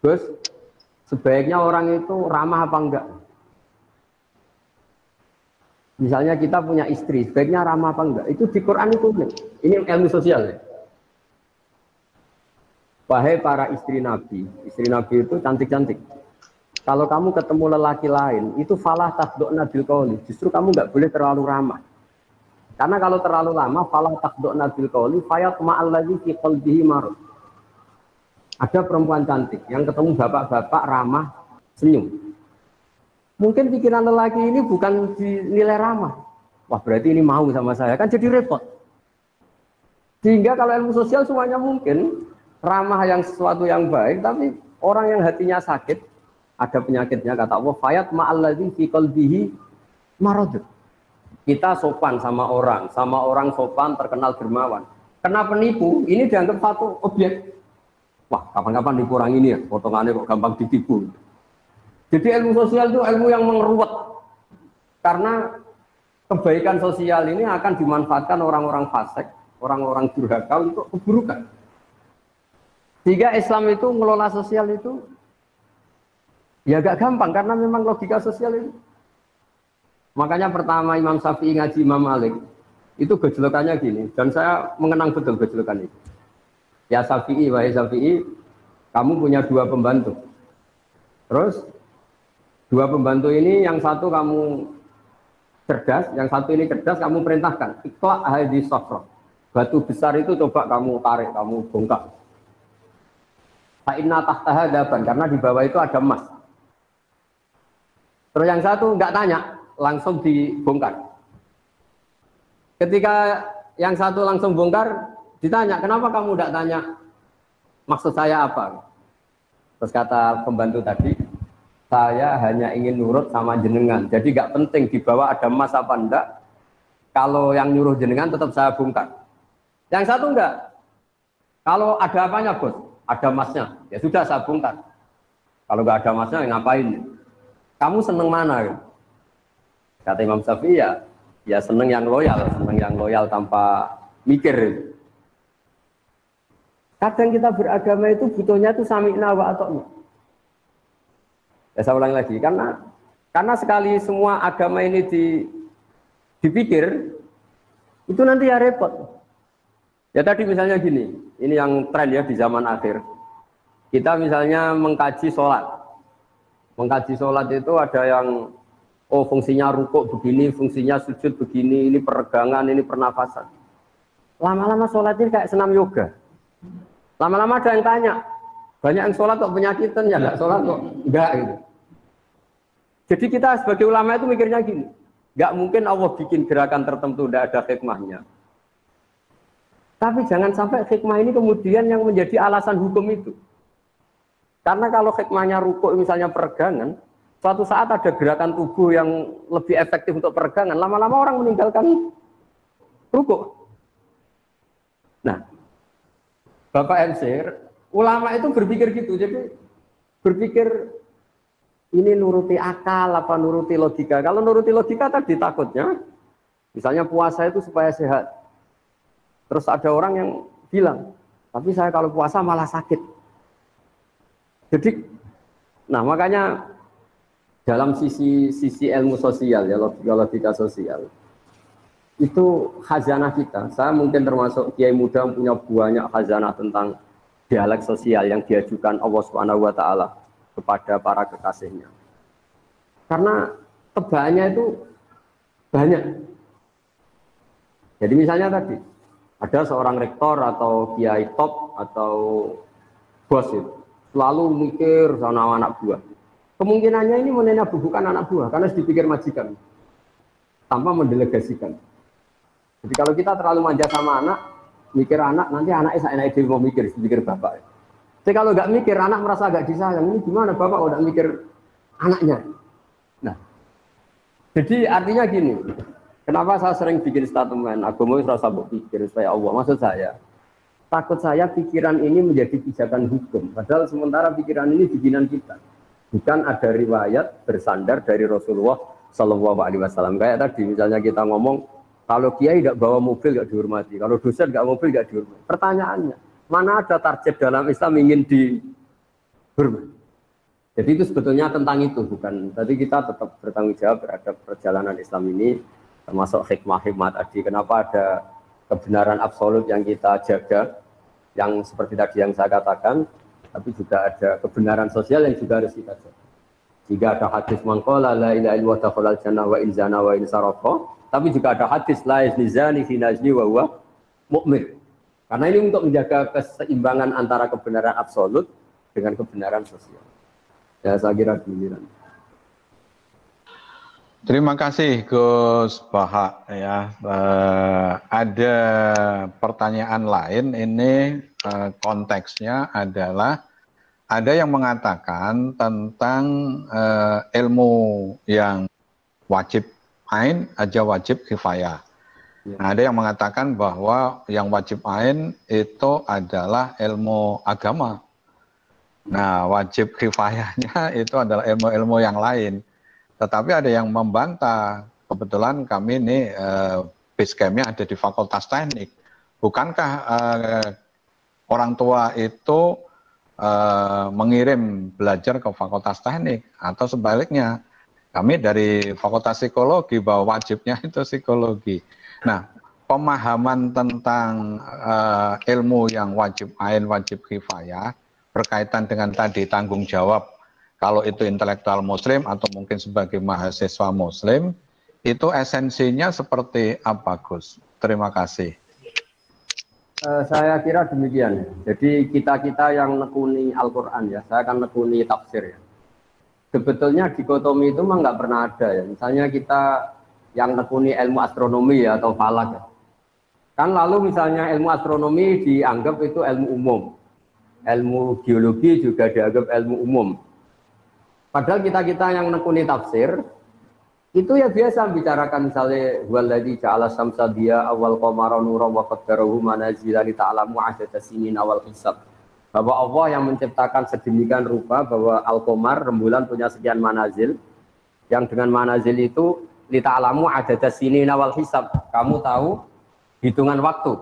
Gus, sebaiknya orang itu ramah apa enggak? Misalnya kita punya istri, sebaiknya ramah apa enggak? Itu di Quran itu, ini ilmu sosial ya. Wahai para istri Nabi itu cantik-cantik. Kalau kamu ketemu lelaki lain, itu falah takdo'na bil qauli. Justru kamu nggak boleh terlalu ramah. Karena kalau terlalu lama, falah takdo'na bil qauli, fayatma'al ladzi fi qalbihi marad. Ada perempuan cantik yang ketemu bapak-bapak ramah, senyum. Mungkin pikiran lelaki ini bukan dinilai ramah. Wah berarti ini mau sama saya, kan jadi repot. Sehingga kalau ilmu sosial semuanya mungkin ramah yang sesuatu yang baik, tapi orang yang hatinya sakit, ada penyakitnya, kata Allah, fayat ma'alladzi fi qalbihi marad. Kita sopan sama orang sopan terkenal dermawan. Kena penipu, ini dianggap satu objek. Wah, kapan-kapan nipu orang ini ya, potongannya kok gampang ditipu. Jadi ilmu sosial itu ilmu yang mengeruwet. Karena kebaikan sosial ini akan dimanfaatkan orang-orang fasik, orang-orang durhaka untuk keburukan. Sehingga Islam itu mengelola sosial itu ya agak gampang karena memang logika sosial itu. Makanya pertama Imam Syafi'i ngaji Imam Malik itu gejolokannya gini, dan saya mengenang betul gejolokan itu. Ya Syafi'i, wahai Syafi'i, Kamu punya 2 pembantu. Terus 2 pembantu ini yang satu kamu cerdas, yang satu ini cerdas, kamu perintahkan. Iqla' hadhi safra. Batu besar itu coba kamu tarik, kamu bongkar. Fa inna tahtaha daban, karena di bawah itu ada emas. Terus yang satu nggak tanya, langsung dibongkar. Ketika yang satu langsung bongkar, ditanya, kenapa kamu nggak tanya maksud saya apa? Terus kata pembantu tadi, saya hanya ingin nurut sama jenengan. Jadi nggak penting di bawah ada emas apa enggak. Kalau yang nyuruh jenengan tetap saya bongkar. Yang satu enggak. Kalau ada apanya bos? Ada emasnya. Ya sudah saya bongkar. Kalau nggak ada emasnya ngapain? Kamu seneng mana? Kata Imam Syafi'i ya seneng yang loyal tanpa mikir. Kadang kita beragama itu butuhnya itu sami'na wa ata'na. Ya saya ulang lagi, karena sekali semua agama ini dipikir, itu nanti ya repot. Ya tadi misalnya gini, ini yang tren ya di zaman akhir. Kita misalnya mengkaji sholat. Mengkaji sholat itu ada yang, fungsinya rukuk begini, fungsinya sujud begini, ini peregangan, ini pernafasan. Lama-lama sholat ini kayak senam yoga. Lama-lama ada yang tanya, banyak yang sholat kok penyakitan, ya enggak sholat kok enggak gitu. Jadi kita sebagai ulama itu mikirnya gini, enggak mungkin Allah bikin gerakan tertentu tidak ada hikmahnya. Tapi jangan sampai hikmah ini kemudian yang menjadi alasan hukum itu. Karena kalau hikmahnya rukuk misalnya peregangan, suatu saat ada gerakan tubuh yang lebih efektif untuk peregangan, lama-lama orang meninggalkan rukuk. Nah, Bapak MC, ulama itu berpikir gitu, jadi berpikir ini nuruti akal apa nuruti logika. Kalau nuruti logika tadi takutnya, misalnya puasa itu supaya sehat. Terus ada orang yang bilang, tapi saya kalau puasa malah sakit. Jadi, nah makanya dalam sisi ilmu sosial ya logika sosial itu khazanah kita. Saya mungkin termasuk kiai muda yang punya banyak khazanah tentang dialek sosial yang diajukan Allah Subhanahu wa taala kepada para kekasihnya. Karena tebaannya itu banyak. Jadi misalnya tadi ada seorang rektor atau kiai top atau bos itu selalu mikir sama anak buah. Kemungkinannya ini menenabuhkan anak buah karena dipikir majikan tanpa mendelegasikan. Jadi kalau kita terlalu manja sama anak, mikir anak, nanti anaknya seenaknya dia mau mikir, pikir bapak. Jadi kalau nggak mikir, anak merasa agak disayang. Ini gimana bapak udah mikir anaknya? Nah, jadi artinya gini, kenapa saya sering bikin statement, agama itu rasa berpikir supaya Allah. Maksud saya, takut saya pikiran ini menjadi pijakan hukum. Padahal sementara pikiran ini bikinan kita. Bukan ada riwayat bersandar dari Rasulullah Shallallahu Alaihi Wasallam. Kayak tadi misalnya kita ngomong, kalau kiai tidak bawa mobil tidak dihormati, kalau dosen tidak mobil tidak dihormati. Pertanyaannya, mana ada target dalam Islam ingin dihormati? Jadi itu sebetulnya tentang itu, bukan. Tadi kita tetap bertanggung jawab terhadap perjalanan Islam ini, termasuk hikmah-hikmah tadi. Kenapa ada kebenaran absolut yang kita jaga, yang seperti tadi yang saya katakan, tapi juga ada kebenaran sosial yang juga harus kita jaga. Jika ada hadis mangqala la ilaha illallah dakhalal jannah wa in zana wa in saraqa, tapi juga ada hadis la yazni zani fi nazni wa huwa mu'min. Karena ini untuk menjaga keseimbangan antara kebenaran absolut dengan kebenaran sosial. Ya saya kira demikian. Terima kasih Gus Bahak ya. Ada pertanyaan lain ini konteksnya adalah ada yang mengatakan tentang ilmu yang wajib ain aja wajib kifayah. Ya. Nah, ada yang mengatakan bahwa yang wajib ain itu adalah ilmu agama. Nah, wajib kifayahnya itu adalah ilmu-ilmu yang lain. Tetapi ada yang membantah. Kebetulan kami ini base camp-nya ada di Fakultas Teknik. Bukankah orang tua itu mengirim belajar ke Fakultas Teknik atau sebaliknya? Kami dari Fakultas Psikologi bahwa wajibnya itu psikologi. Nah, pemahaman tentang ilmu yang wajib ain, wajib kifayah berkaitan dengan tadi tanggung jawab, kalau itu intelektual muslim atau mungkin sebagai mahasiswa muslim, itu esensinya seperti apa, Gus? Terima kasih. Saya kira demikian. Jadi kita-kita yang nekuni Al-Quran ya, saya akan nekuni tafsir ya. Sebetulnya dikotomi itu memang nggak pernah ada ya. Misalnya kita yang nekuni ilmu astronomi ya, atau falak ya. Kan lalu misalnya ilmu astronomi dianggap itu ilmu umum. Ilmu geologi juga dianggap ilmu umum. Padahal kita-kita yang nekuni tafsir, itu ya biasa bicarakan misalnya waladzi ja'ala syamsa diya awal qamara nuran wa qaddarahu manazila li ta'lamu 'adada sinin awal hisab. Bahwa Allah yang menciptakan sedemikian rupa bahwa al-qamar rembulan punya sekian manazil, yang dengan manazil itu li ta'lamu 'adada sinin awal hisab. Kamu tahu hitungan waktu.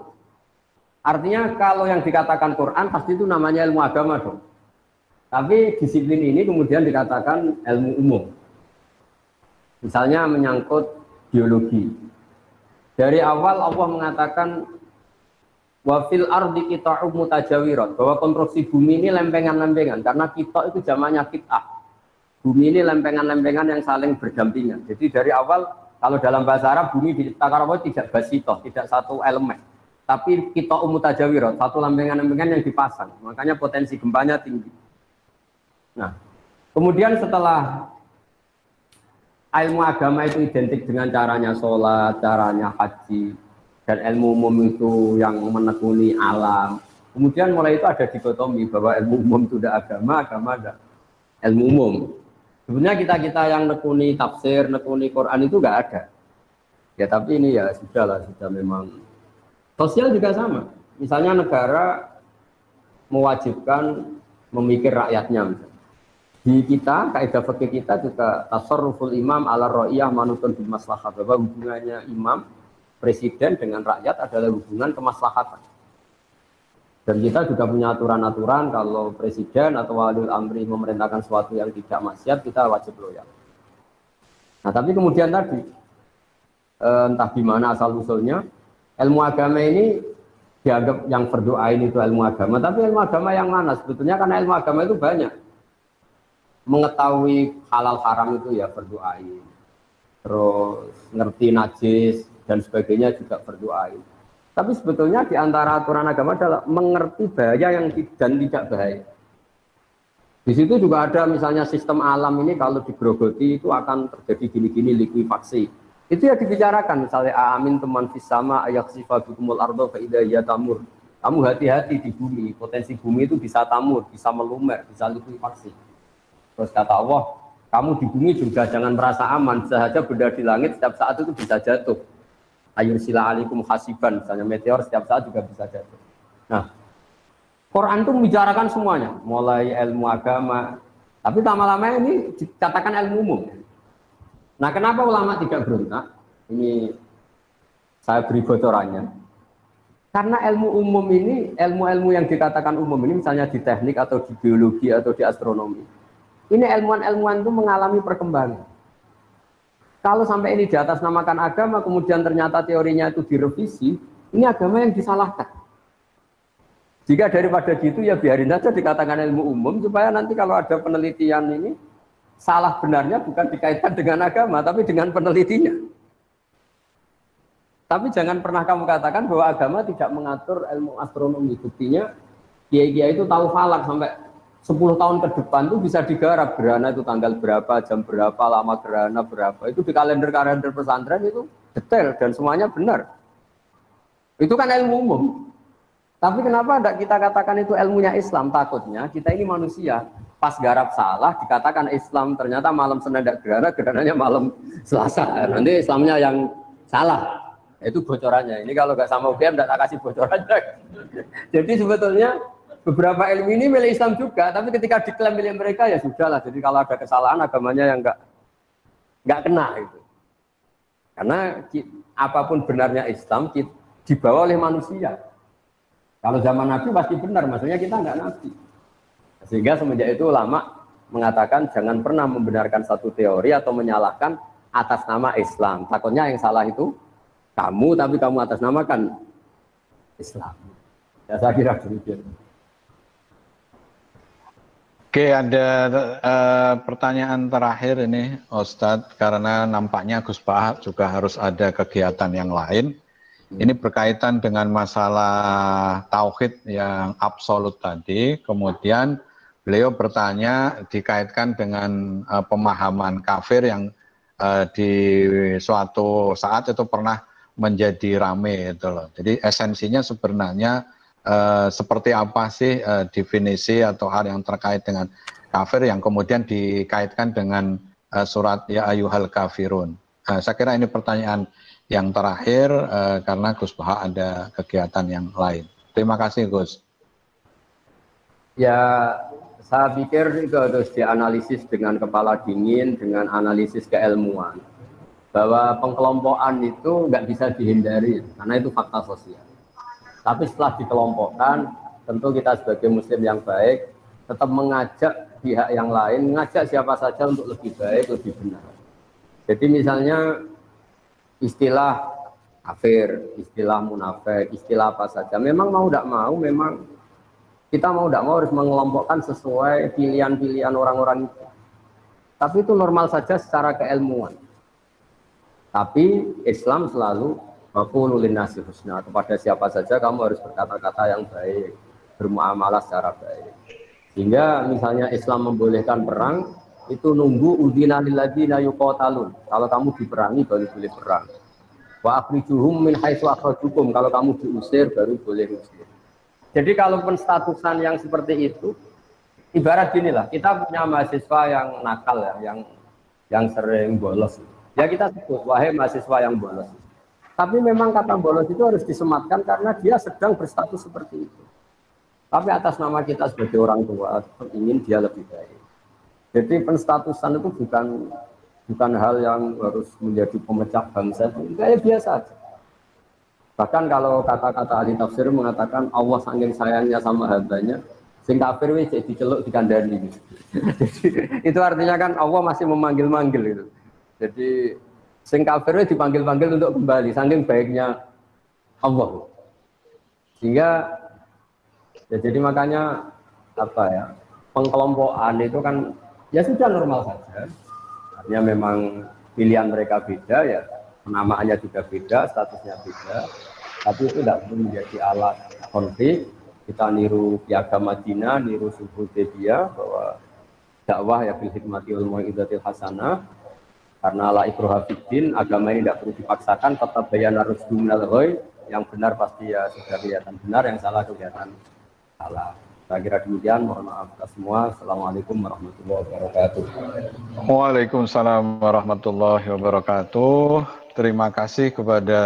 Artinya kalau yang dikatakan Quran pasti itu namanya ilmu agama dong. Tapi disiplin ini kemudian dikatakan ilmu umum. Misalnya menyangkut biologi. Dari awal Allah mengatakan wa fil ardi qita'un mutajawirat, bahwa konstruksi bumi ini lempengan-lempengan, karena kita itu zamannya qit'ah. Bumi ini lempengan-lempengan yang saling berdampingan. Jadi dari awal kalau dalam bahasa Arab bumi diciptakan Allah tidak basitoh, tidak satu elemen. Tapi qita'un mutajawirat, satu lempengan-lempengan yang dipasang. Makanya potensi gempanya tinggi. Nah, kemudian setelah ilmu agama itu identik dengan caranya sholat, caranya haji, dan ilmu umum itu yang menekuni alam. Kemudian mulai itu ada dikotomi bahwa ilmu umum itu tidak agama, agama ada ilmu umum. Sebenarnya kita-kita yang nekuni tafsir, nekuni Quran itu nggak ada. Ya tapi ini ya sudah memang. Sosial juga sama. Misalnya negara mewajibkan memikir rakyatnya. Misalnya. Di kita, kaidah fikih kita juga tasarruful imam ala ra'iyah manutun bil maslahah, bahwa hubungannya imam presiden dengan rakyat adalah hubungan kemaslahatan. Dan kita juga punya aturan-aturan kalau presiden atau waliul amri memerintahkan sesuatu yang tidak maksiat, kita wajib loyal. Nah, tapi kemudian tadi entah gimana asal usulnya ilmu agama ini dianggap yang berdoain itu ilmu agama, tapi ilmu agama yang mana sebetulnya? Karena ilmu agama itu banyak. Mengetahui halal haram itu ya berdoain, terus ngerti najis dan sebagainya juga berdoain. Tapi sebetulnya di antara aturan agama adalah mengerti bahaya yang dan tidak bahaya. Di situ juga ada misalnya sistem alam ini kalau digerogoti itu akan terjadi gini-gini likuifaksi. Itu ya dibicarakan misalnya amin teman fisama ayaksifa bikumul ardo fa idza hiya tamur. Kamu hati-hati di bumi, potensi bumi itu bisa tamur, bisa melumer, bisa likuifaksi. Terus kata Allah, kamu di bumi juga jangan merasa aman, sahaja benda di langit setiap saat itu bisa jatuh. Ayur sila alikum hasiban, misalnya meteor setiap saat juga bisa jatuh. Nah, Quran itu membicarakan semuanya, mulai ilmu agama, tapi lama-lama ini dikatakan ilmu umum. Nah, kenapa ulama tidak berontak? Ini saya beri bocorannya. Karena ilmu umum ini, ilmu-ilmu yang dikatakan umum ini, misalnya di teknik atau di biologi atau di astronomi, ini ilmuwan-ilmuwan itu mengalami perkembangan. Kalau sampai ini di atas namakan agama, kemudian ternyata teorinya itu direvisi, ini agama yang disalahkan. Jika daripada gitu ya biarin saja dikatakan ilmu umum, supaya nanti kalau ada penelitian ini, salah benarnya bukan dikaitkan dengan agama, tapi dengan penelitinya. Tapi jangan pernah kamu katakan bahwa agama tidak mengatur ilmu astronomi. Buktinya, kiai-kiai itu tahu falak sampai 10 tahun ke depan itu bisa digarap gerhana itu tanggal berapa, jam berapa, lama gerhana berapa. Itu di kalender-kalender pesantren itu detail dan semuanya benar. Itu kan ilmu umum. Tapi kenapa tidak kita katakan itu ilmunya Islam? Takutnya kita ini manusia. Pas garap salah dikatakan Islam, ternyata malam Senin tidak gerhana, gerhananya malam Selasa. Nanti Islamnya yang salah. Itu bocorannya. Ini kalau nggak sama UGM tidak tak kasih bocorannya. Jadi sebetulnya beberapa ilmu ini milik Islam juga, tapi ketika diklaim milik mereka ya sudahlah. Jadi kalau ada kesalahan agamanya yang nggak kena itu. Karena apapun benarnya Islam dibawa oleh manusia. Kalau zaman Nabi pasti benar, maksudnya kita nggak Nabi. Sehingga semenjak itu ulama mengatakan jangan pernah membenarkan satu teori atau menyalahkan atas nama Islam. Takutnya yang salah itu kamu, tapi kamu atas namakan Islam. Ya saya kira demikian. Oke, ada pertanyaan terakhir ini, Ustadz, karena nampaknya Gus Bahak juga harus ada kegiatan yang lain. Ini berkaitan dengan masalah tauhid yang absolut tadi. Kemudian beliau bertanya dikaitkan dengan pemahaman kafir yang di suatu saat itu pernah menjadi rame itu loh. Jadi esensinya sebenarnya seperti apa sih definisi atau hal yang terkait dengan kafir yang kemudian dikaitkan dengan surat ya ayyuhal kafirun. Saya kira ini pertanyaan yang terakhir karena Gus Bahak ada kegiatan yang lain. Terima kasih Gus. Ya, saya pikir itu harus dianalisis dengan kepala dingin, dengan analisis keilmuan. Bahwa pengkelompokan itu nggak bisa dihindari, karena itu fakta sosial. Tapi setelah dikelompokkan, tentu kita sebagai muslim yang baik, tetap mengajak pihak yang lain, mengajak siapa saja untuk lebih baik, lebih benar. Jadi misalnya istilah kafir, istilah munafik, istilah apa saja, memang mau tidak mau, memang kita mau tidak mau harus mengelompokkan sesuai pilihan-pilihan orang-orang itu. Tapi itu normal saja secara keilmuan. Tapi Islam selalu waqulu linnasi husna, kepada siapa saja kamu harus berkata-kata yang baik, bermuamalah secara baik. Sehingga misalnya Islam membolehkan perang, itu nunggu udhina lil ladzina yuqatalun. Kalau kamu diperangi baru boleh perang. Wa akhrijuhum min haitsu akhrajukum, kalau kamu diusir baru boleh usir. Jadi kalau penstatusan yang seperti itu, ibarat gini lah, kita punya mahasiswa yang nakal ya, yang sering bolos. Ya kita sebut, wahai mahasiswa yang bolos. Tapi memang kata bolos itu harus disematkan karena dia sedang berstatus seperti itu. Tapi atas nama kita sebagai orang tua, ingin dia lebih baik. Jadi penstatusan itu bukan hal yang harus menjadi pemecah bangsa, kayak biasa aja. Bahkan kalau kata-kata ahli tafsir mengatakan Allah saking sayangnya sama hambanya, sing kafir wis diceluk dikandani. Jadi itu artinya kan Allah masih memanggil-manggil itu. Jadi sing kafir dipanggil-panggil untuk kembali, saking baiknya Allah. Sehingga ya jadi makanya apa ya, pengkelompokan itu kan ya sudah normal saja. Artinya memang pilihan mereka beda ya, penamaannya juga beda, statusnya beda. Tapi itu tidak perlu menjadi alat konflik. Kita niru piagam Madinah, niru Sulhul Hudaybiyah bahwa dakwah ya bil hikmati wal mau'izatil hasanah. Karena la ikraha fiddin, agama ini tidak perlu dipaksakan, tetap bayana rusdu minal ghoi, yang benar pasti ya sudah kelihatan benar, yang salah kelihatan salah. Saya kira demikian, mohon maaf atas semua. Assalamualaikum warahmatullahi wabarakatuh. Waalaikumsalam warahmatullahi wabarakatuh. Terima kasih kepada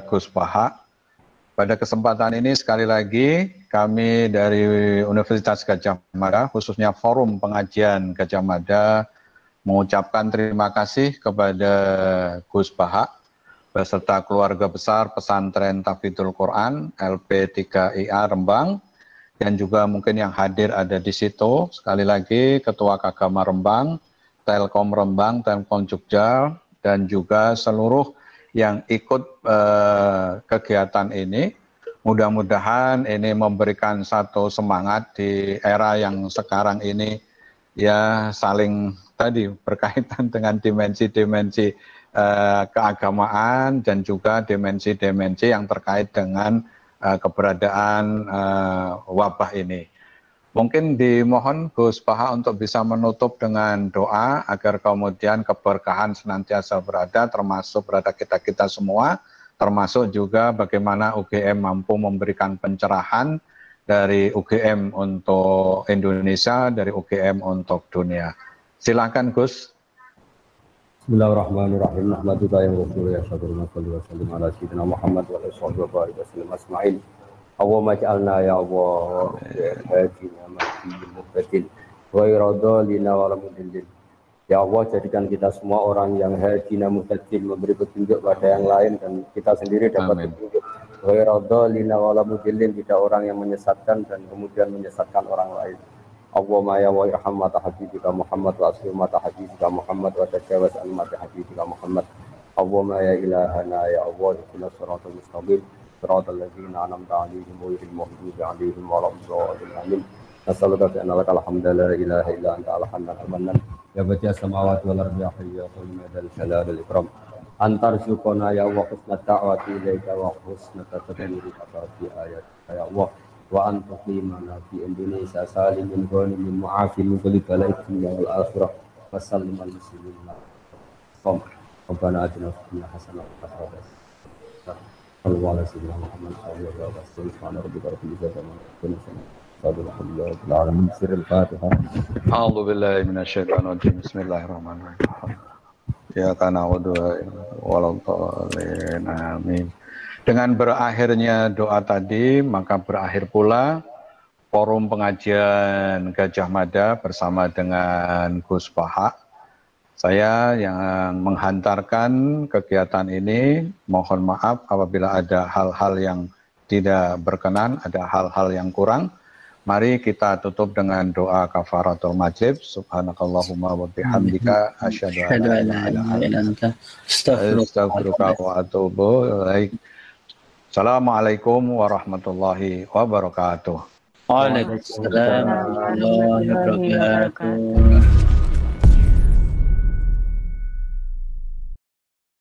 Gus Bahak. Pada kesempatan ini sekali lagi kami dari Universitas Gadjah Mada, khususnya Forum Pengajian Gadjah Mada, mengucapkan terima kasih kepada Gus Bahak beserta keluarga besar Pesantren Tahfidzul Quran LP3IA Rembang, dan juga mungkin yang hadir ada di situ. Sekali lagi Ketua Kagama Rembang, Telkom Rembang, Telkom Jogja, dan juga seluruh yang ikut kegiatan ini. Mudah-mudahan ini memberikan satu semangat di era yang sekarang ini ya, saling tadi berkaitan dengan dimensi-dimensi keagamaan dan juga dimensi-dimensi yang terkait dengan keberadaan wabah ini. Mungkin dimohon Gus Bahak untuk bisa menutup dengan doa agar kemudian keberkahan senantiasa berada, termasuk berada kita-kita semua, termasuk juga bagaimana UGM mampu memberikan pencerahan dari UGM untuk Indonesia, dari UGM untuk dunia. Silakan Gus. Bismillahirrahmanirrahim. Nahmaduka ya Rasul ya syukurna wa sallim ala sayyidina Muhammad wa ala alihi wa sallam asma'in. Allahumma ja'alna ya Allah hadina mahdiyil muhtadin wa iradhalina wa lamudillin. Ya Allah, jadikan kita semua orang yang hadina muhtadin, memberi petunjuk pada yang lain dan kita sendiri dapat petunjuk. Wa iradhalina wa lamudillin, tidak orang yang menyesatkan dan kemudian menyesatkan orang lain. Allahumma ya wa irham mata habibika Muhammad wa aslim mata habibika Muhammad wa tajawaz an mata habibika Muhammad. Allahumma ya ilahana ya Allah, ihdinas siratal mustaqim, siratal ladzina an'amta 'alaihim ghairil maghdubi 'alaihim waladdallin. Amin. Nasalluka fi anna lakal hamda la ilaha illa anta al-hanan al-mannan ya badi'as samawati wal ardi ya hayyu ya qayyum ya dzal jalali wal ikram. Antar syukona ya Allah husnat da'wati ilaika wa husnat tadbiri fi ayat ya Allah wa anta qimana fi Indonesia salimin ghanimin mu'afin min kulli bala'in dunya wal akhirah wa sallim al muslimin qom rabbana atina fid dunya hasanah wa fil akhirati sallallahu alaihi wasallam Muhammad sallallahu alaihi wasallam rabbika rabbil izzati amma yasifun alhamdulillahi alamin sirrul fatihah. A'udzu billahi minasyaitonir rajim. Bismillahirrahmanirrahim. Ya kana waladdallin amin. Dengan berakhirnya doa tadi, maka berakhir pula forum pengajian Gajah Mada bersama dengan Gus Baha. Saya yang menghantarkan kegiatan ini, mohon maaf apabila ada hal-hal yang tidak berkenan, ada hal-hal yang kurang. Mari kita tutup dengan doa kafaratul majlis. Subhanakallahumma wa bihamdika asyhadu an la ilaha illa anta astaghfiruka wa atubu ilaik. Assalamualaikum warahmatullahi wabarakatuh. Waalaikumsalam warahmatullahi wabarakatuh.